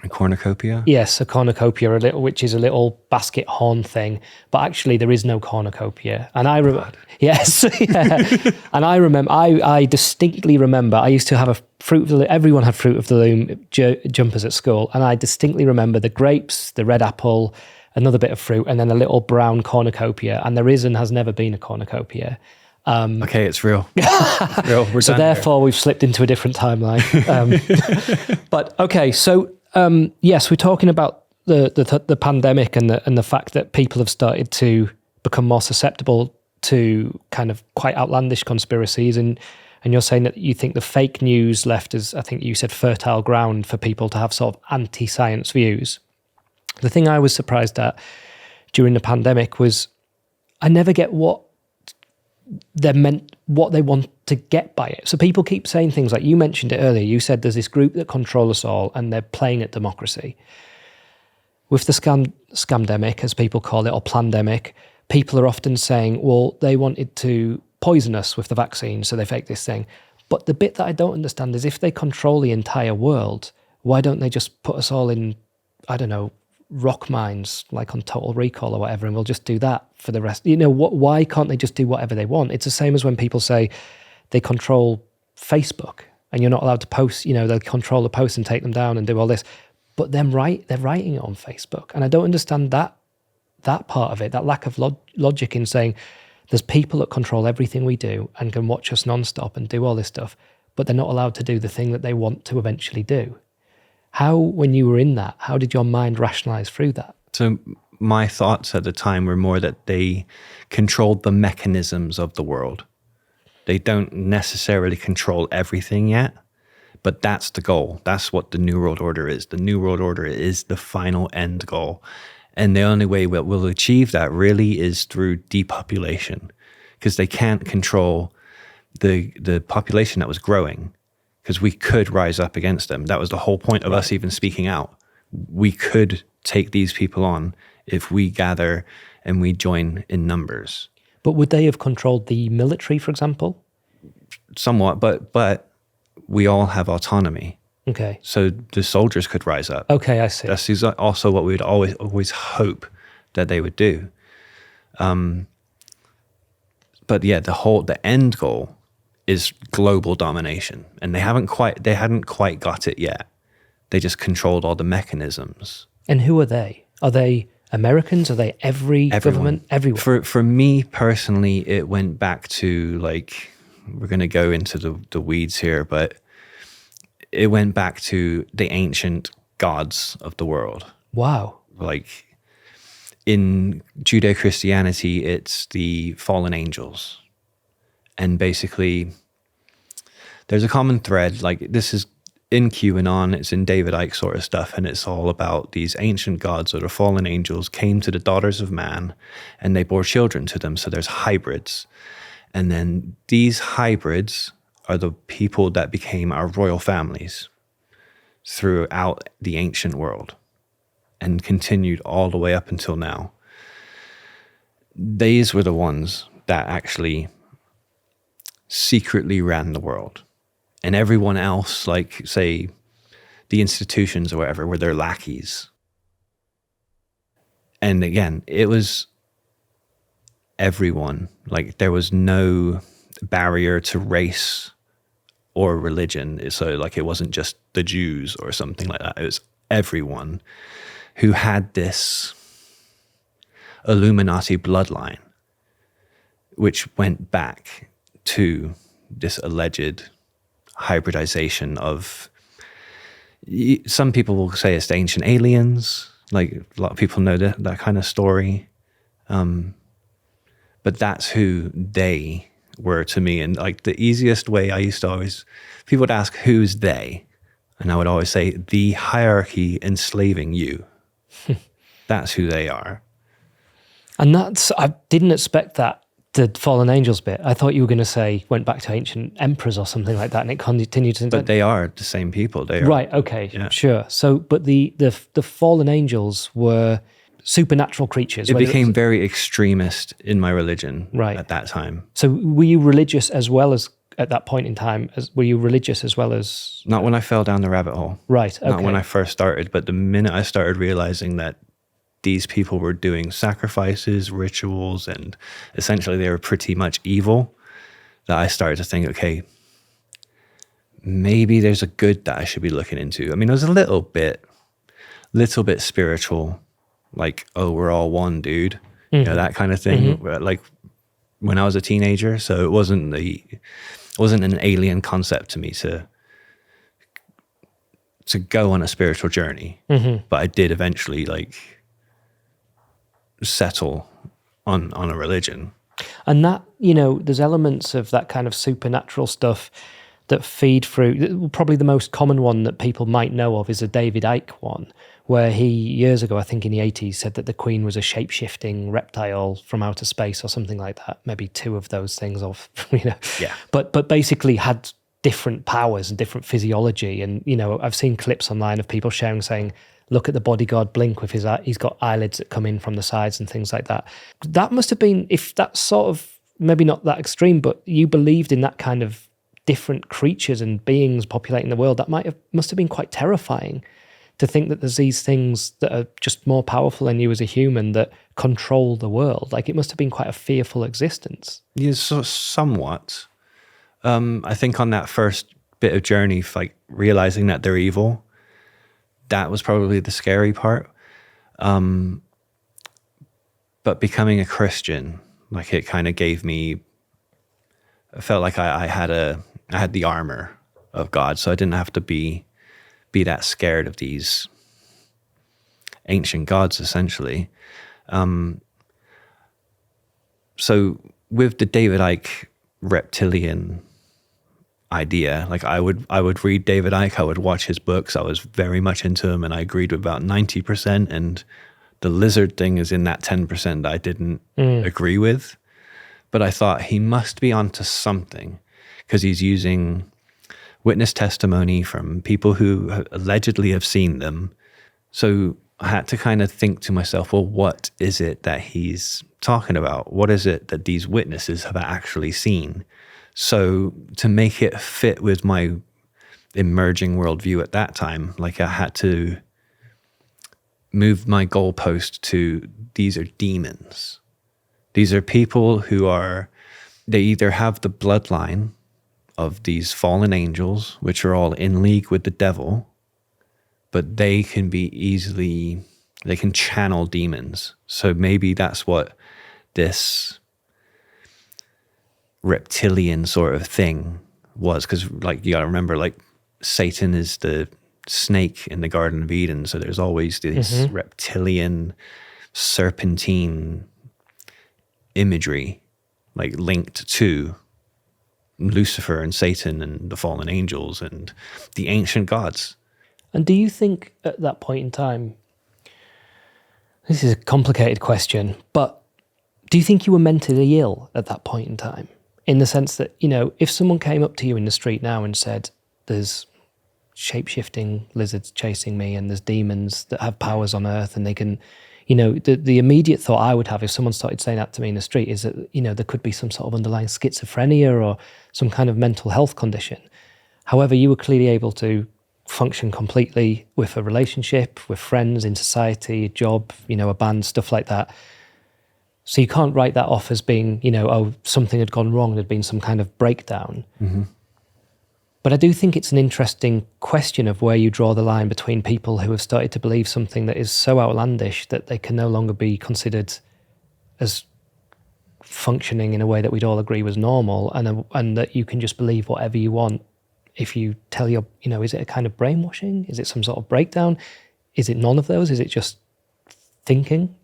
cornucopia? Yes, a cornucopia, which is a little basket horn thing. But actually, there is no cornucopia. And I remember, yes, yeah. And I remember, I distinctly remember, I used to have everyone had Fruit of the Loom jumpers at school. And I distinctly remember the grapes, the red apple, another bit of fruit, and then a little brown cornucopia. And there is and has never been a cornucopia. Okay, it's real. It's real. We're So done here. therefore, we've slipped into a different timeline. But okay, so yes, we're talking about the pandemic and the fact that people have started to become more susceptible to kind of quite outlandish conspiracies, and you're saying that you think the fake news left as, I think you said, fertile ground for people to have sort of anti-science views. The thing I was surprised at during the pandemic was I never get what they meant, what they want to get by it. So people keep saying things like, you mentioned it earlier, you said there's this group that control us all and they're playing at democracy. With the scamdemic, as people call it, or plandemic, people are often saying, well, they wanted to poison us with the vaccine, so they faked this thing. But the bit that I don't understand is if they control the entire world, why don't they just put us all in, I don't know, rock mines, like on Total Recall or whatever, and we'll just do that for the rest. You know, why can't they just do whatever they want? It's the same as when people say they control Facebook and you're not allowed to post, you know, they'll control the posts and take them down and do all this. But they're writing it on Facebook. And I don't understand that part of it, that lack of logic in saying there's people that control everything we do and can watch us nonstop and do all this stuff, but they're not allowed to do the thing that they want to eventually do. How, when you were in that, how did your mind rationalize through that? So my thoughts at the time were more that they controlled the mechanisms of the world. They don't necessarily control everything yet, but that's the goal. That's what the New World Order is. The New World Order is the final end goal. And the only way we'll achieve that really is through depopulation, because they can't control the population that was growing, because we could rise up against them. That was the whole point of us even speaking out. We could take these people on if we gather and we join in numbers. But would they have controlled the military, for example? Somewhat, but we all have autonomy. Okay. So the soldiers could rise up. Okay, I see. That's also what we would always hope that they would do. But yeah, the end goal is global domination, and they hadn't quite got it yet. They just controlled all the mechanisms. And who are they? Are they Americans? Are they everyone? Government? Everyone. For me personally, it went back to, like, we're going to go into the weeds here, but it went back to the ancient gods of the world. Wow. Like in Judeo-Christianity, it's the fallen angels. And basically, there's a common thread. Like, this is in QAnon, it's in David Icke sort of stuff, and it's all about these ancient gods or the fallen angels came to the daughters of man and they bore children to them. So there's hybrids. And then these hybrids are the people that became our royal families throughout the ancient world and continued all the way up until now. These were the ones that actually secretly ran the world. And everyone else, like, say, the institutions or whatever, were their lackeys. And again, it was everyone. Like, there was no barrier to race or religion. So, like, it wasn't just the Jews or something like that. It was everyone who had this Illuminati bloodline, which went back to this alleged hybridization of, some people will say it's the ancient aliens. Like, a lot of people know that kind of story. But that's who they were to me. And like, the easiest way I used to always, people would ask, who's they? And I would always say, the hierarchy enslaving you. That's who they are. And I didn't expect that, the fallen angels bit. I thought you were going to say, went back to ancient emperors or something like that, and it continued to... But they are the same people. They are. Right, okay, yeah. Sure. So, but the fallen angels were supernatural creatures. It became very extremist in my religion at that time. So were you religious as well as, at that point in time, were you religious as well as... Not when I fell down the rabbit hole. Right, okay. Not when I first started, but the minute I started realizing that these people were doing sacrifices, rituals, and essentially they were pretty much evil, that I started to think, okay, maybe there's a good that I should be looking into. I mean, it was a little bit spiritual, like, oh, we're all one, dude. Mm-hmm. You know, that kind of thing. Mm-hmm. Like, when I was a teenager, so it wasn't an alien concept to me to go on a spiritual journey. But I did eventually like settle on a religion. And that, you know, there's elements of that kind of supernatural stuff that feed through. Probably the most common one that people might know of is a David Icke one, where he, years ago, I think in the 80s, said that the Queen was a shape-shifting reptile from outer space or something like that. Maybe two of those things of, you know. Yeah. But basically had different powers and different physiology. And, you know, I've seen clips online of people sharing, saying, look at the bodyguard blink with his eye. He's got eyelids that come in from the sides and things like that. That must have been, if that's sort of, maybe not that extreme, but you believed in that kind of different creatures and beings populating the world, that must have been quite terrifying to think that there's these things that are just more powerful than you as a human that control the world. Like, it must have been quite a fearful existence. Yeah, so somewhat. I think on that first bit of journey, like realizing that they're evil, that was probably the scary part. But becoming a Christian, like, it kind of gave me, I felt like I had the armor of God, so I didn't have to be that scared of these ancient gods, essentially. So with the David Icke reptilian idea, like I would read David Icke, I would watch his books, I was very much into him, and I agreed with about 90%, and the lizard thing is in that 10% that I didn't agree with. But I thought he must be onto something, because he's using witness testimony from people who allegedly have seen them. So I had to kind of think to myself, well, what is it that he's talking about? What is it that these witnesses have actually seen? So to make it fit with my emerging worldview at that time, like, I had to move my goalpost to, these are demons. These are people who they either have the bloodline of these fallen angels, which are all in league with the devil, but they can channel demons. So maybe that's what this reptilian sort of thing was, because, like, you gotta remember, like, Satan is the snake in the Garden of Eden, so there's always this reptilian, serpentine imagery, like, linked to Lucifer and Satan and the fallen angels and the ancient gods. And do you think at that point in time, this is a complicated question, but do you think you were mentally ill at that point in time? In the sense that, you know, if someone came up to you in the street now and said, there's shape-shifting lizards chasing me and there's demons that have powers on Earth and they can, you know, the immediate thought I would have if someone started saying that to me in the street is that, you know, there could be some sort of underlying schizophrenia or some kind of mental health condition. However, you were clearly able to function completely with a relationship, with friends, in society, a job, you know, a band, stuff like that. So you can't write that off as being, you know, oh, something had gone wrong, there'd been some kind of breakdown. But I do think it's an interesting question of where you draw the line between people who have started to believe something that is so outlandish that they can no longer be considered as functioning in a way that we'd all agree was normal, and that you can just believe whatever you want if you tell your, you know, is it a kind of brainwashing? Is it some sort of breakdown? Is it none of those? Is it just thinking?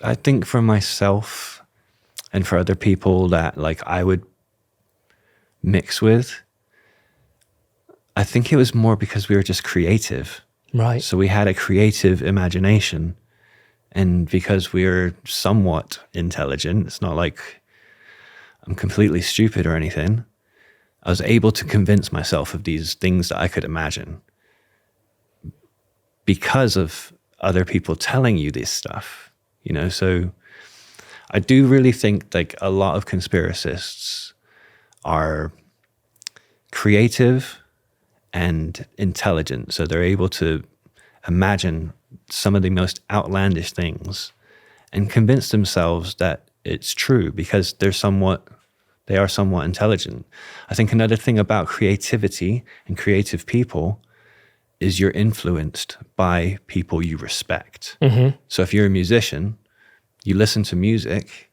I think for myself and for other people that, like, I would mix with, I think it was more because we were just creative. Right. So we had a creative imagination, and because we're somewhat intelligent, it's not like I'm completely stupid or anything, I was able to convince myself of these things that I could imagine because of other people telling you this stuff, you know? So I do really think, like, a lot of conspiracists are creative and intelligent, so they're able to imagine some of the most outlandish things and convince themselves that it's true because they are somewhat intelligent. I think another thing about creativity and creative people is you're influenced by people you respect. So if you're a musician, you listen to music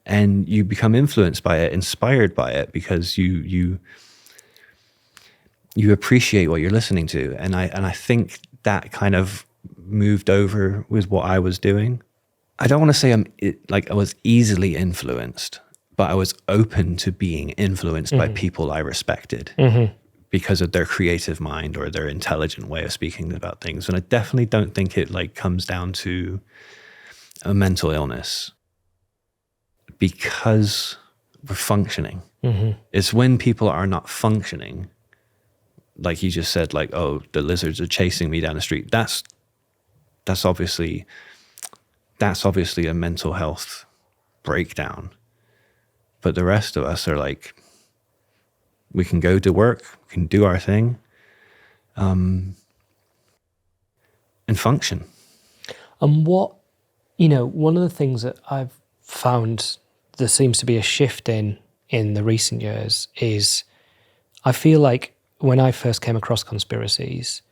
and you become influenced by it, inspired by it, because you appreciate what you're listening to. And I think that kind of moved over with what I was doing. I don't want to say I was easily influenced, but I was open to being influenced by people I respected because of their creative mind or their intelligent way of speaking about things. And I definitely don't think it like comes down to a mental illness, because we're functioning. It's when people are not functioning, like you just said, like, oh, the lizards are chasing me down the street. That's obviously a mental health breakdown. But the rest of us are like, we can go to work, we can do our thing, and function. And one of the things that I've found there seems to be a shift in the recent years is, I feel like when I first came across conspiracies,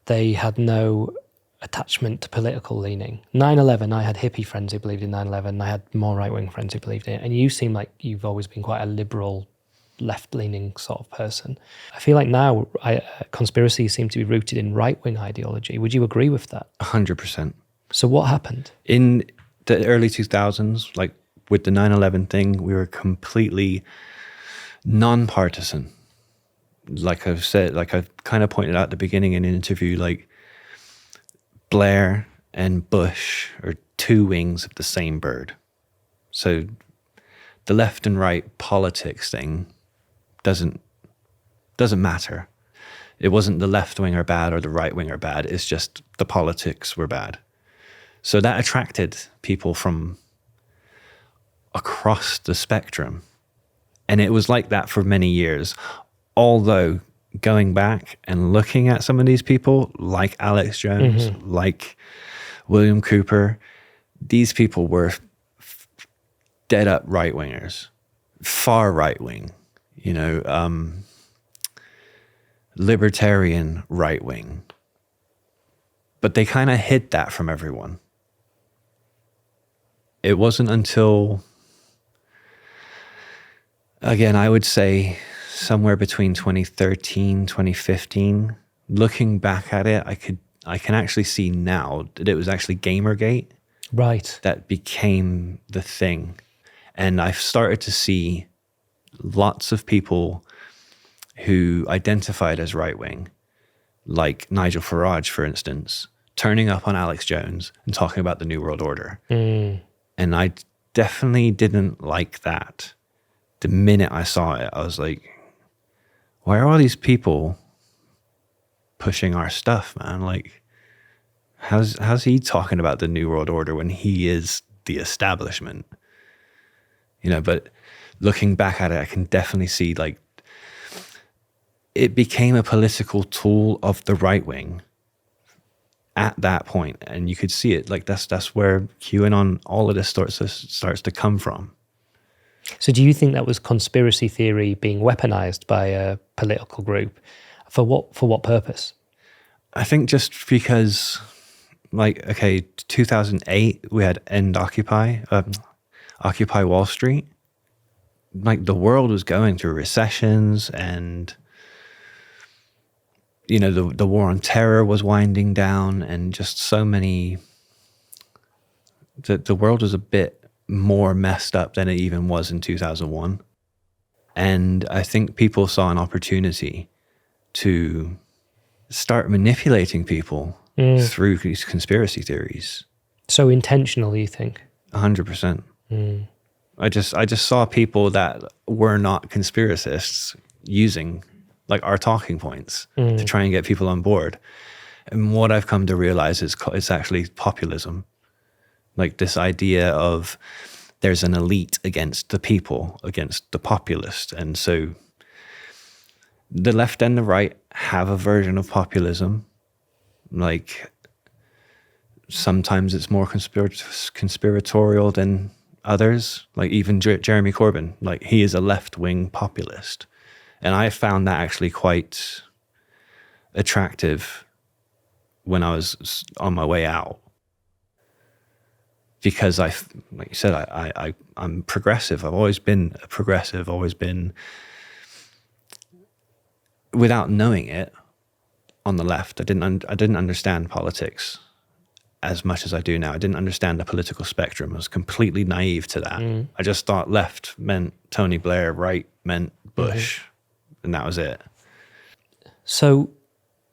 they had no attachment to political leaning. 9/11, I had hippie friends who believed in 9/11. I had more right-wing friends who believed in it. And you seem like you've always been quite a liberal, left-leaning sort of person. I feel like now conspiracies seem to be rooted in right-wing ideology. Would you agree with that? 100%. So what happened? In the early 2000s, like with the 9/11 thing, we were completely non-partisan. Like I've said, like I've kind of pointed out at the beginning in an interview, like Blair and Bush are two wings of the same bird. So the left and right politics thing doesn't matter. It wasn't the left wing are bad or the right wing are bad. It's just the politics were bad. So that attracted people from across the spectrum. And it was like that for many years. Although going back and looking at some of these people, like Alex Jones, like William Cooper, these people were dead up right-wingers, far right-wing, libertarian right-wing. But they kind of hid that from everyone. It wasn't until, again, I would say somewhere between 2013, 2015, looking back at it, I can actually see now that it was actually Gamergate. Right. That became the thing. And I've started to see lots of people who identified as right-wing, like Nigel Farage, for instance, turning up on Alex Jones and talking about the New World Order. And I definitely didn't like that. The minute I saw it, I was like, why are all these people pushing our stuff, man? Like, how's he talking about the New World Order when he is the establishment? But looking back at it, I can definitely see, like, it became a political tool of the right wing at that point. And you could see it, like, that's where QAnon, all of this starts to come from. So do you think that was conspiracy theory being weaponized by a political group? For what purpose? I think just because, like, okay, 2008, we had End Occupy, Occupy Wall Street. Like, the world was going through recessions, and, the war on terror was winding down, and just so many, the world was a bit more messed up than it even was in 2001. And I think people saw an opportunity to start manipulating people through these conspiracy theories. So intentional, you think? 100%. I just saw people that were not conspiracists using, like, our talking points to try and get people on board. And what I've come to realize is it's actually populism. Like, this idea of there's an elite against the people, against the populist. And so the left and the right have a version of populism. Like, sometimes it's more conspiratorial than others. Like, even Jeremy Corbyn, like, he is a left-wing populist. And I found that actually quite attractive when I was on my way out. Because like you said, I I'm progressive. I've always been a progressive, always been, without knowing it, on the left. I didn't understand politics as much as I do now. I didn't understand the political spectrum. I was completely naive to that. I just thought left meant Tony Blair, right meant Bush, and that was it. So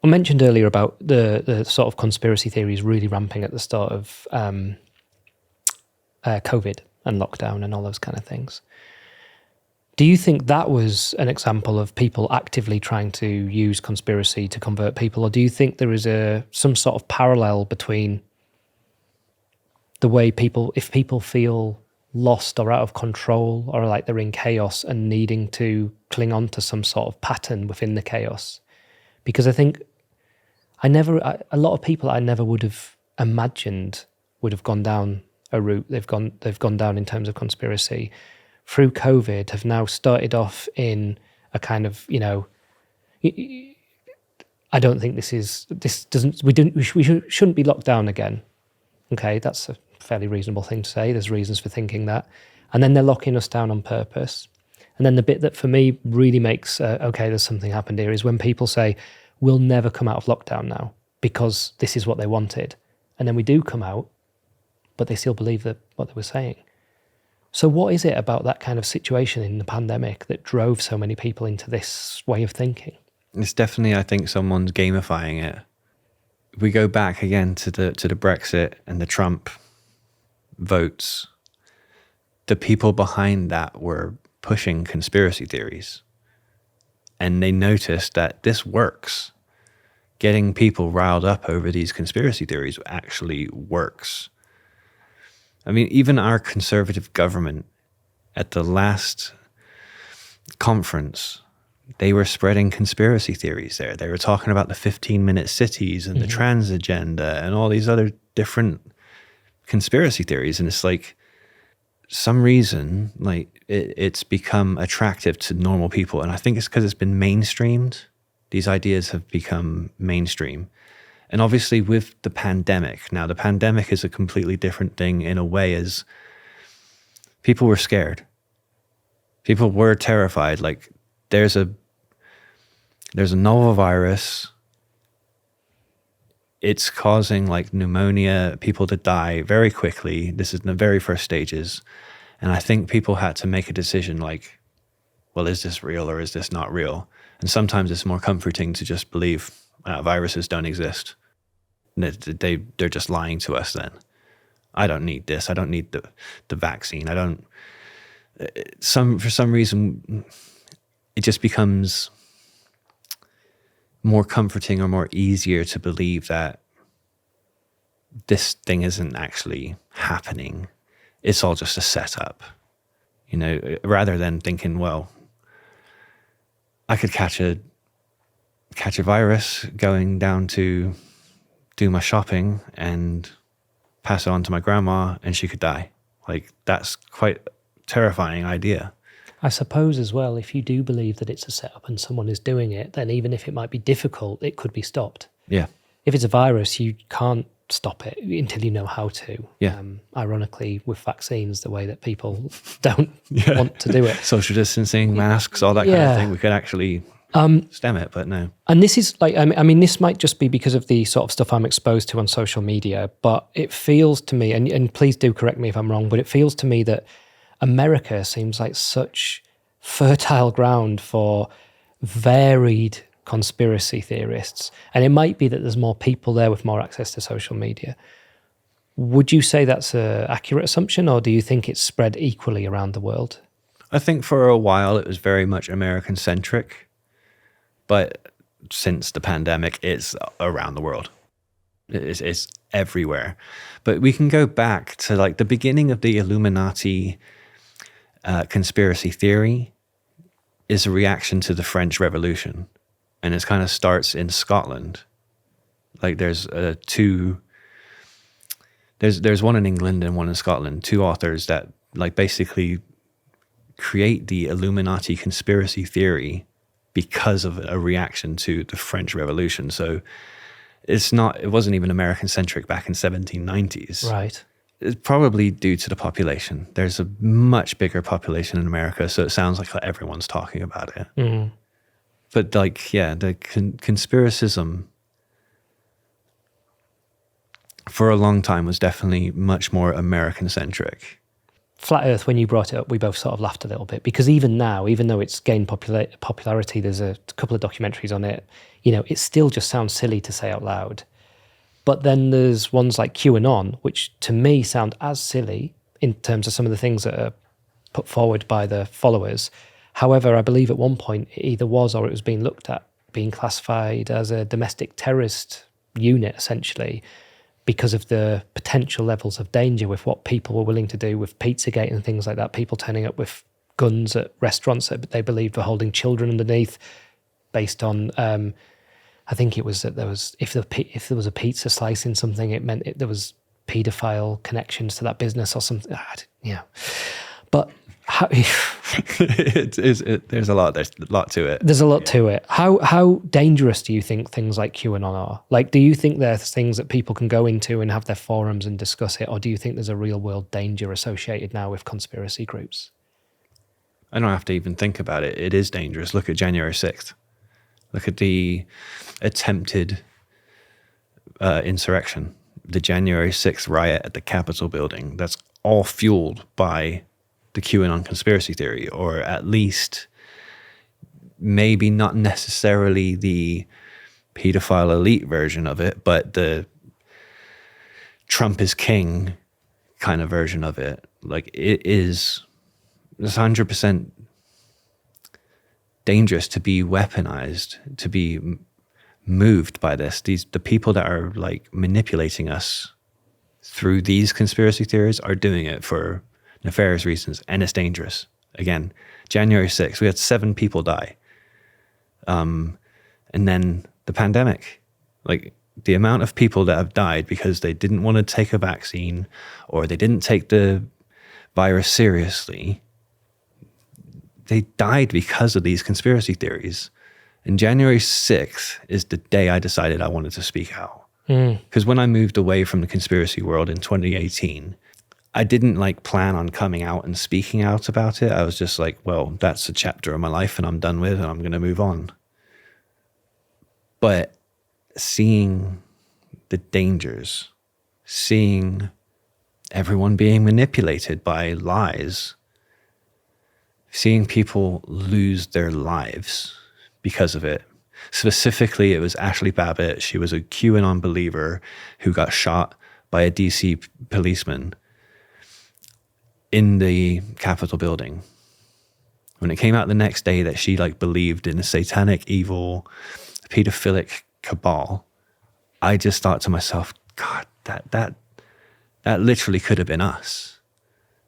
I mentioned earlier about the sort of conspiracy theories really ramping at the start of COVID and lockdown and all those kind of things. Do you think that was an example of people actively trying to use conspiracy to convert people, or do you think there is some sort of parallel between the way if people feel lost or out of control or like they're in chaos and needing to cling on to some sort of pattern within the chaos? Because I think a lot of people I never would have imagined would have gone down a route they've gone down in terms of conspiracy through COVID have now started off in a kind of, I don't think we shouldn't be locked down again. Okay, that's a fairly reasonable thing to say. There's reasons for thinking that. And then they're locking us down on purpose. And then the bit that for me really makes, okay, there's something happened here, is when people say, we'll never come out of lockdown now because this is what they wanted. And then we do come out, but they still believe what they were saying. So what is it about that kind of situation in the pandemic that drove so many people into this way of thinking? It's definitely, I think, someone's gamifying it. We go back again to the Brexit and the Trump votes. The people behind that were pushing conspiracy theories. And they noticed that this works. Getting people riled up over these conspiracy theories actually works. I mean, even our conservative government at the last conference, they were spreading conspiracy theories there. They were talking about the 15-minute cities and the trans agenda and all these other different conspiracy theories. And it's like, some reason, like it's become attractive to normal people. And I think it's because it's been mainstreamed. These ideas have become mainstream. And obviously with the pandemic, now the pandemic is a completely different thing in a way, as people were scared. People were terrified. Like there's a novel virus. It's causing like pneumonia, people to die very quickly. This is in the very first stages. And I think people had to make a decision like, well, is this real or is this not real? And sometimes it's more comforting to just believe viruses don't exist. They're just lying to us then. I don't need this. I don't need the vaccine. For some reason, it just becomes more comforting or more easier to believe that this thing isn't actually happening. It's all just a setup, rather than thinking, well, I could catch a virus going down to do my shopping and pass it on to my grandma and she could die. Like that's quite a terrifying idea. I suppose as well, if you do believe that it's a setup and someone is doing it, then even if it might be difficult, it could be stopped. Yeah. If it's a virus, you can't stop it until you know how to. Yeah. Ironically, with vaccines, the way that people don't want to do it. Social distancing, masks, all that kind of thing. We could actually stem it, but no. And this is like, I mean, this might just be because of the sort of stuff I'm exposed to on social media, but it feels to me, and please do correct me if I'm wrong, but it feels to me that America seems like such fertile ground for varied conspiracy theorists. And it might be that there's more people there with more access to social media. Would you say that's an accurate assumption, or do you think it's spread equally around the world? I think for a while it was very much American-centric, but since the pandemic, it's around the world. It's everywhere. But we can go back to like the beginning of the Illuminati conspiracy theory is a reaction to the French Revolution. And it kind of starts in Scotland. Like there's there's one in England and one in Scotland, two authors that like basically create the Illuminati conspiracy theory because of a reaction to the French Revolution. So it wasn't even American centric back in 1790s. Right. It's probably due to the population. There's a much bigger population in America, so it sounds like everyone's talking about it. Mm. But like, yeah, the conspiracism for a long time was definitely much more American-centric. Flat Earth, when you brought it up, we both sort of laughed a little bit, because even now, even though it's gained popularity, there's a couple of documentaries on it, you know, it still just sounds silly to say out loud. But then there's ones like QAnon, which to me sound as silly in terms of some of the things that are put forward by the followers. However, I believe at one point it either was or it was being looked at, being classified as a domestic terrorist unit, essentially, because of the potential levels of danger with what people were willing to do with Pizzagate and things like that. People turning up with guns at restaurants that they believed were holding children underneath, based on, I think it was that there was, if there was a pizza slice in something, it meant there was paedophile connections to that business or something. Yeah, but how, there's a lot to it. There's a lot to it. How dangerous do you think things like QAnon are? Like, do you think there's things that people can go into and have their forums and discuss it, or do you think there's a real world danger associated now with conspiracy groups? I don't have to even think about it. It is dangerous. Look at January 6th. Look at the attempted insurrection, the January 6th riot at the Capitol building. That's all fueled by the QAnon conspiracy theory, or at least maybe not necessarily the pedophile elite version of it, but the Trump is king kind of version of it. Like, it's 100% dangerous to be weaponized, to be moved by this. The people that are like manipulating us through these conspiracy theories are doing it for nefarious reasons, and it's dangerous. Again, January 6th, we had 7 people die. And then the pandemic, like the amount of people that have died because they didn't want to take a vaccine or they didn't take the virus seriously, they died because of these conspiracy theories. And January 6th is the day I decided I wanted to speak out. Because when I moved away from the conspiracy world in 2018, I didn't like plan on coming out and speaking out about it. I was just like, well, that's a chapter of my life and I'm done with, and I'm going to move on. But seeing the dangers, seeing everyone being manipulated by lies, seeing people lose their lives because of it. Specifically, it was Ashley Babbitt. She was a QAnon believer who got shot by a DC policeman in the Capitol building. When it came out the next day that she like believed in a satanic, evil, pedophilic cabal, I just thought to myself, God, that literally could have been us,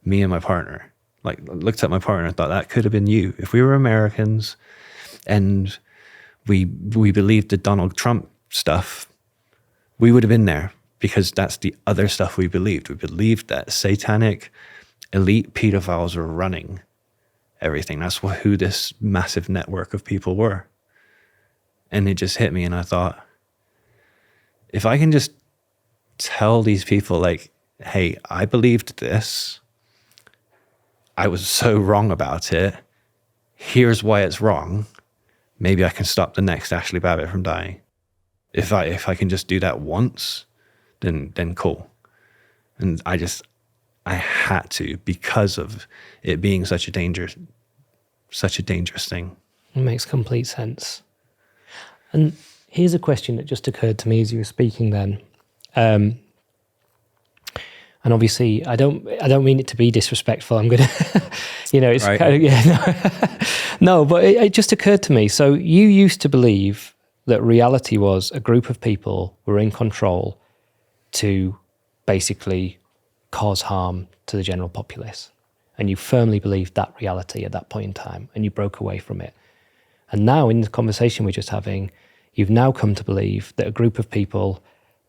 me and my partner. Like, looked at my partner and thought, that could have been you. If we were Americans and we believed the Donald Trump stuff, we would have been there, because that's the other stuff we believed. We believed that satanic elite pedophiles were running everything. That's who this massive network of people were. And it just hit me, and I thought, if I can just tell these people, like, hey, I believed this, I was so wrong about it, here's why it's wrong, maybe I can stop the next Ashley Babbitt from dying. If I can just do that once, then cool. And I had to, because of it being such a dangerous thing. It makes complete sense. And here's a question that just occurred to me as you were speaking then. And obviously, I don't mean it to be disrespectful. I'm gonna, it's right. kind of, no, but it just occurred to me. So you used to believe that reality was a group of people were in control to basically cause harm to the general populace, and you firmly believed that reality at that point in time, and you broke away from it. And now, in the conversation we're just having, you've now come to believe that a group of people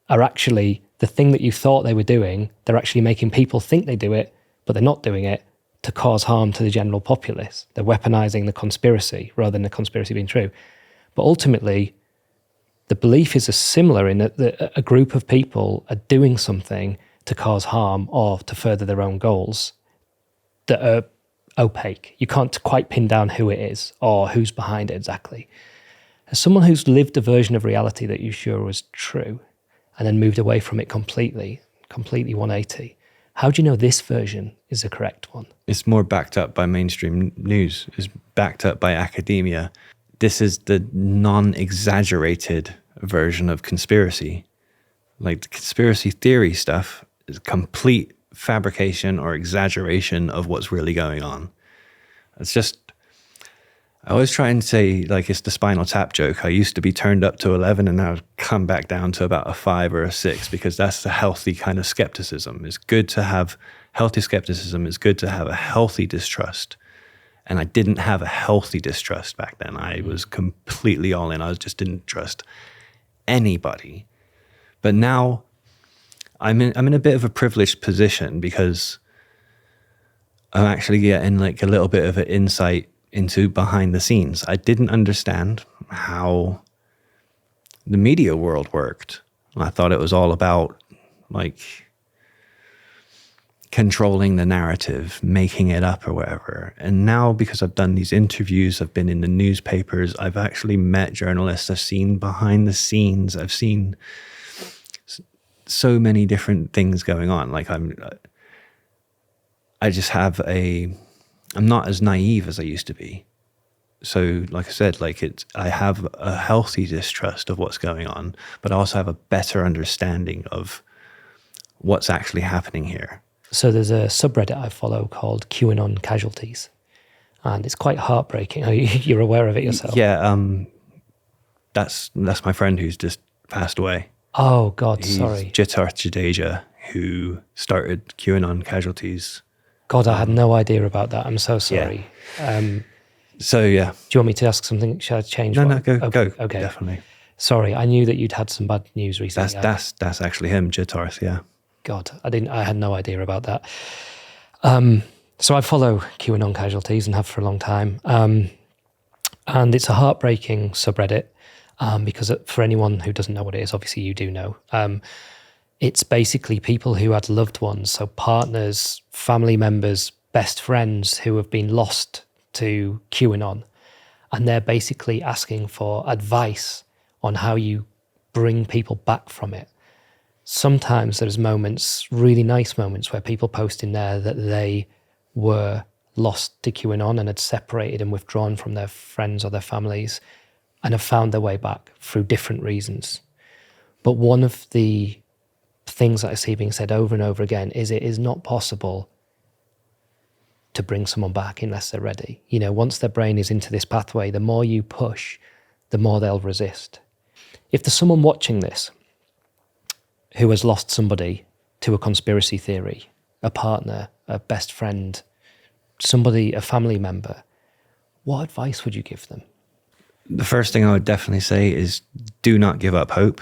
are actually the thing that you thought they were doing. They're actually making people think they do it, but they're not doing it to cause harm to the general populace. They're weaponizing the conspiracy rather than the conspiracy being true. But ultimately, the belief is similar in that a group of people are doing something to cause harm or to further their own goals that are opaque. You can't quite pin down who it is or who's behind it exactly. As someone who's lived a version of reality that you sure was true and then moved away from it completely 180, how do you know this version is the correct one? It's more backed up by mainstream news. It's backed up by academia. This is the non-exaggerated version of conspiracy. Like the conspiracy theory stuff is complete fabrication or exaggeration of what's really going on. It's just, I always try and say, like, it's the Spinal Tap joke. I used to be turned up to 11 and now I've come back down to about a 5 or a 6, because that's the healthy kind of skepticism. It's good to have healthy skepticism. It's good to have a healthy distrust. And I didn't have a healthy distrust back then. I was completely all in. I just didn't trust anybody. But now I'm in a bit of a privileged position, because I'm actually getting like a little bit of an insight into behind the scenes. I didn't understand how the media world worked. I thought it was all about like controlling the narrative, making it up or whatever. And now, because I've done these interviews, I've been in the newspapers, I've actually met journalists, I've seen behind the scenes, I've seen so many different things going on. Like I'm not as naive as I used to be. So like I said, like I have a healthy distrust of what's going on, but I also have a better understanding of what's actually happening here. So there's a subreddit I follow called QAnon Casualties, and it's quite heartbreaking. You're aware of it yourself? Yeah, that's my friend who's just passed away. Oh God, He's sorry. Jitar Jadeja, who started QAnon Casualties. God, I had no idea about that. I'm so sorry. Yeah. So yeah. Do you want me to ask something? Should I change? No, go. Okay. Definitely. Sorry, I knew that you'd had some bad news recently. That's actually him, Jitar. Yeah. God, I had no idea about that. So I follow QAnon Casualties and have for a long time. And it's a heartbreaking subreddit because for anyone who doesn't know what it is, obviously you do know. It's basically people who had loved ones, so partners, family members, best friends who have been lost to QAnon. And they're basically asking for advice on how you bring people back from it. Sometimes there's moments, really nice moments, where people post in there that they were lost to QAnon and had separated and withdrawn from their friends or their families and have found their way back through different reasons. But one of the things that I see being said over and over again is it is not possible to bring someone back unless they're ready. You know, once their brain is into this pathway, the more you push, the more they'll resist. If there's someone watching this who has lost somebody to a conspiracy theory, a partner, a best friend, somebody, a family member, what advice would you give them? The first thing I would definitely say is do not give up hope,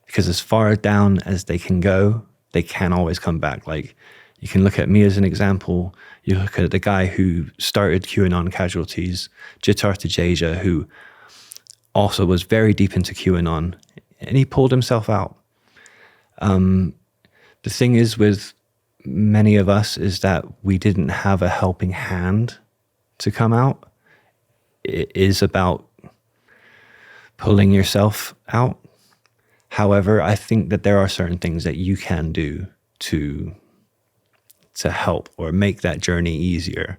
because as far down as they can go, they can always come back. Like, you can look at me as an example. You look at the guy who started QAnon Casualties, Jitar Jadeja, who also was very deep into QAnon, and he pulled himself out. The thing is with many of us is that we didn't have a helping hand to come out. It is about pulling yourself out. However, I think that there are certain things that you can do to help or make that journey easier.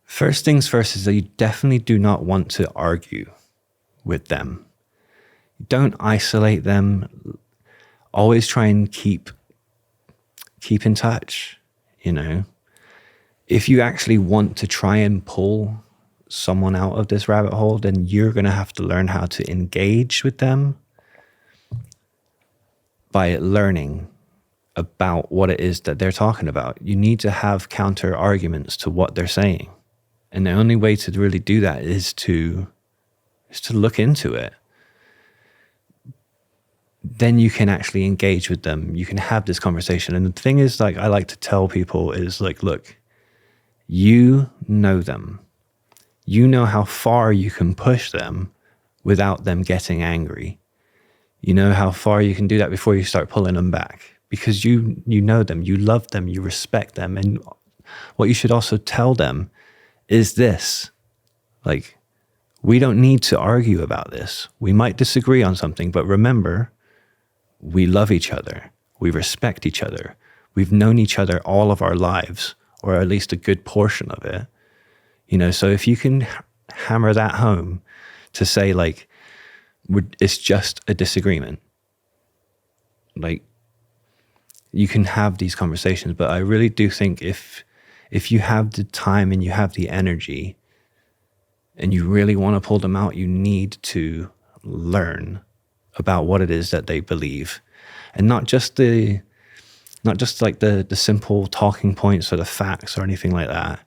First things first is that you definitely do not want to argue with them. Don't isolate them. Always try and keep in touch, you know. If you actually want to try and pull someone out of this rabbit hole, then you're going to have to learn how to engage with them by learning about what it is that they're talking about. You need to have counter arguments to what they're saying. And the only way to really do that is to look into it. Then you can actually engage with them. You can have this conversation. And the thing is, like, I like to tell people is like, look, you know them. You know how far you can push them without them getting angry. You know how far you can do that before you start pulling them back. because you know them, you love them, you respect them. And what you should also tell them is this, like, we don't need to argue about this. We might disagree on something, but remember, we love each other. We respect each other. We've known each other all of our lives, or at least a good portion of it. You know, so if you can hammer that home to say, like, it's just a disagreement, like, you can have these conversations. But I really do think if you have the time and you have the energy and you really want to pull them out, you need to learn about what it is that they believe, and not just like the simple talking points or the facts or anything like that.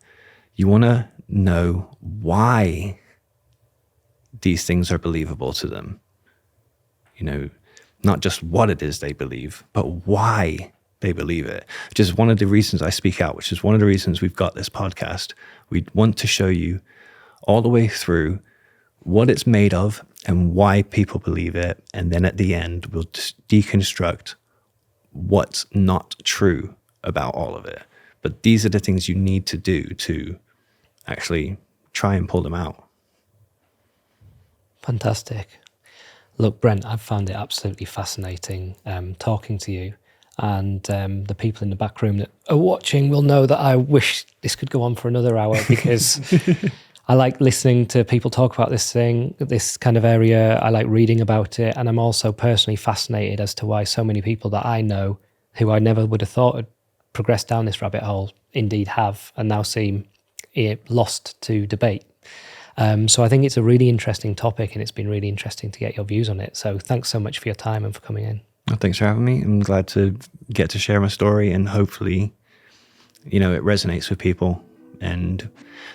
You want to know why these things are believable to them. You know, not just what it is they believe, but why they believe it. Which is one of the reasons I speak out, which is one of the reasons we've got this podcast. We want to show you all the way through what it's made of and why people believe it. And then at the end, we'll deconstruct what's not true about all of it. But these are the things you need to do to actually try and pull them out. Fantastic. Look, Brent, I've found it absolutely fascinating talking to you. And the people in the back room that are watching will know that I wish this could go on for another hour, because I like listening to people talk about this thing, this kind of area. I like reading about it. And I'm also personally fascinated as to why so many people that I know, who I never would have thought had progressed down this rabbit hole, indeed have, and now seem lost to debate. So I think it's a really interesting topic, and it's been really interesting to get your views on it. So thanks so much for your time and for coming in. Well, thanks for having me. I'm glad to get to share my story, and hopefully, you know, it resonates with people and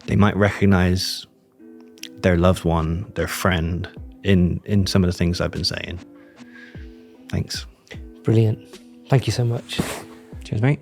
they might recognize their loved one, their friend in some of the things I've been saying. Thanks. Brilliant. Thank you so much. Cheers, mate.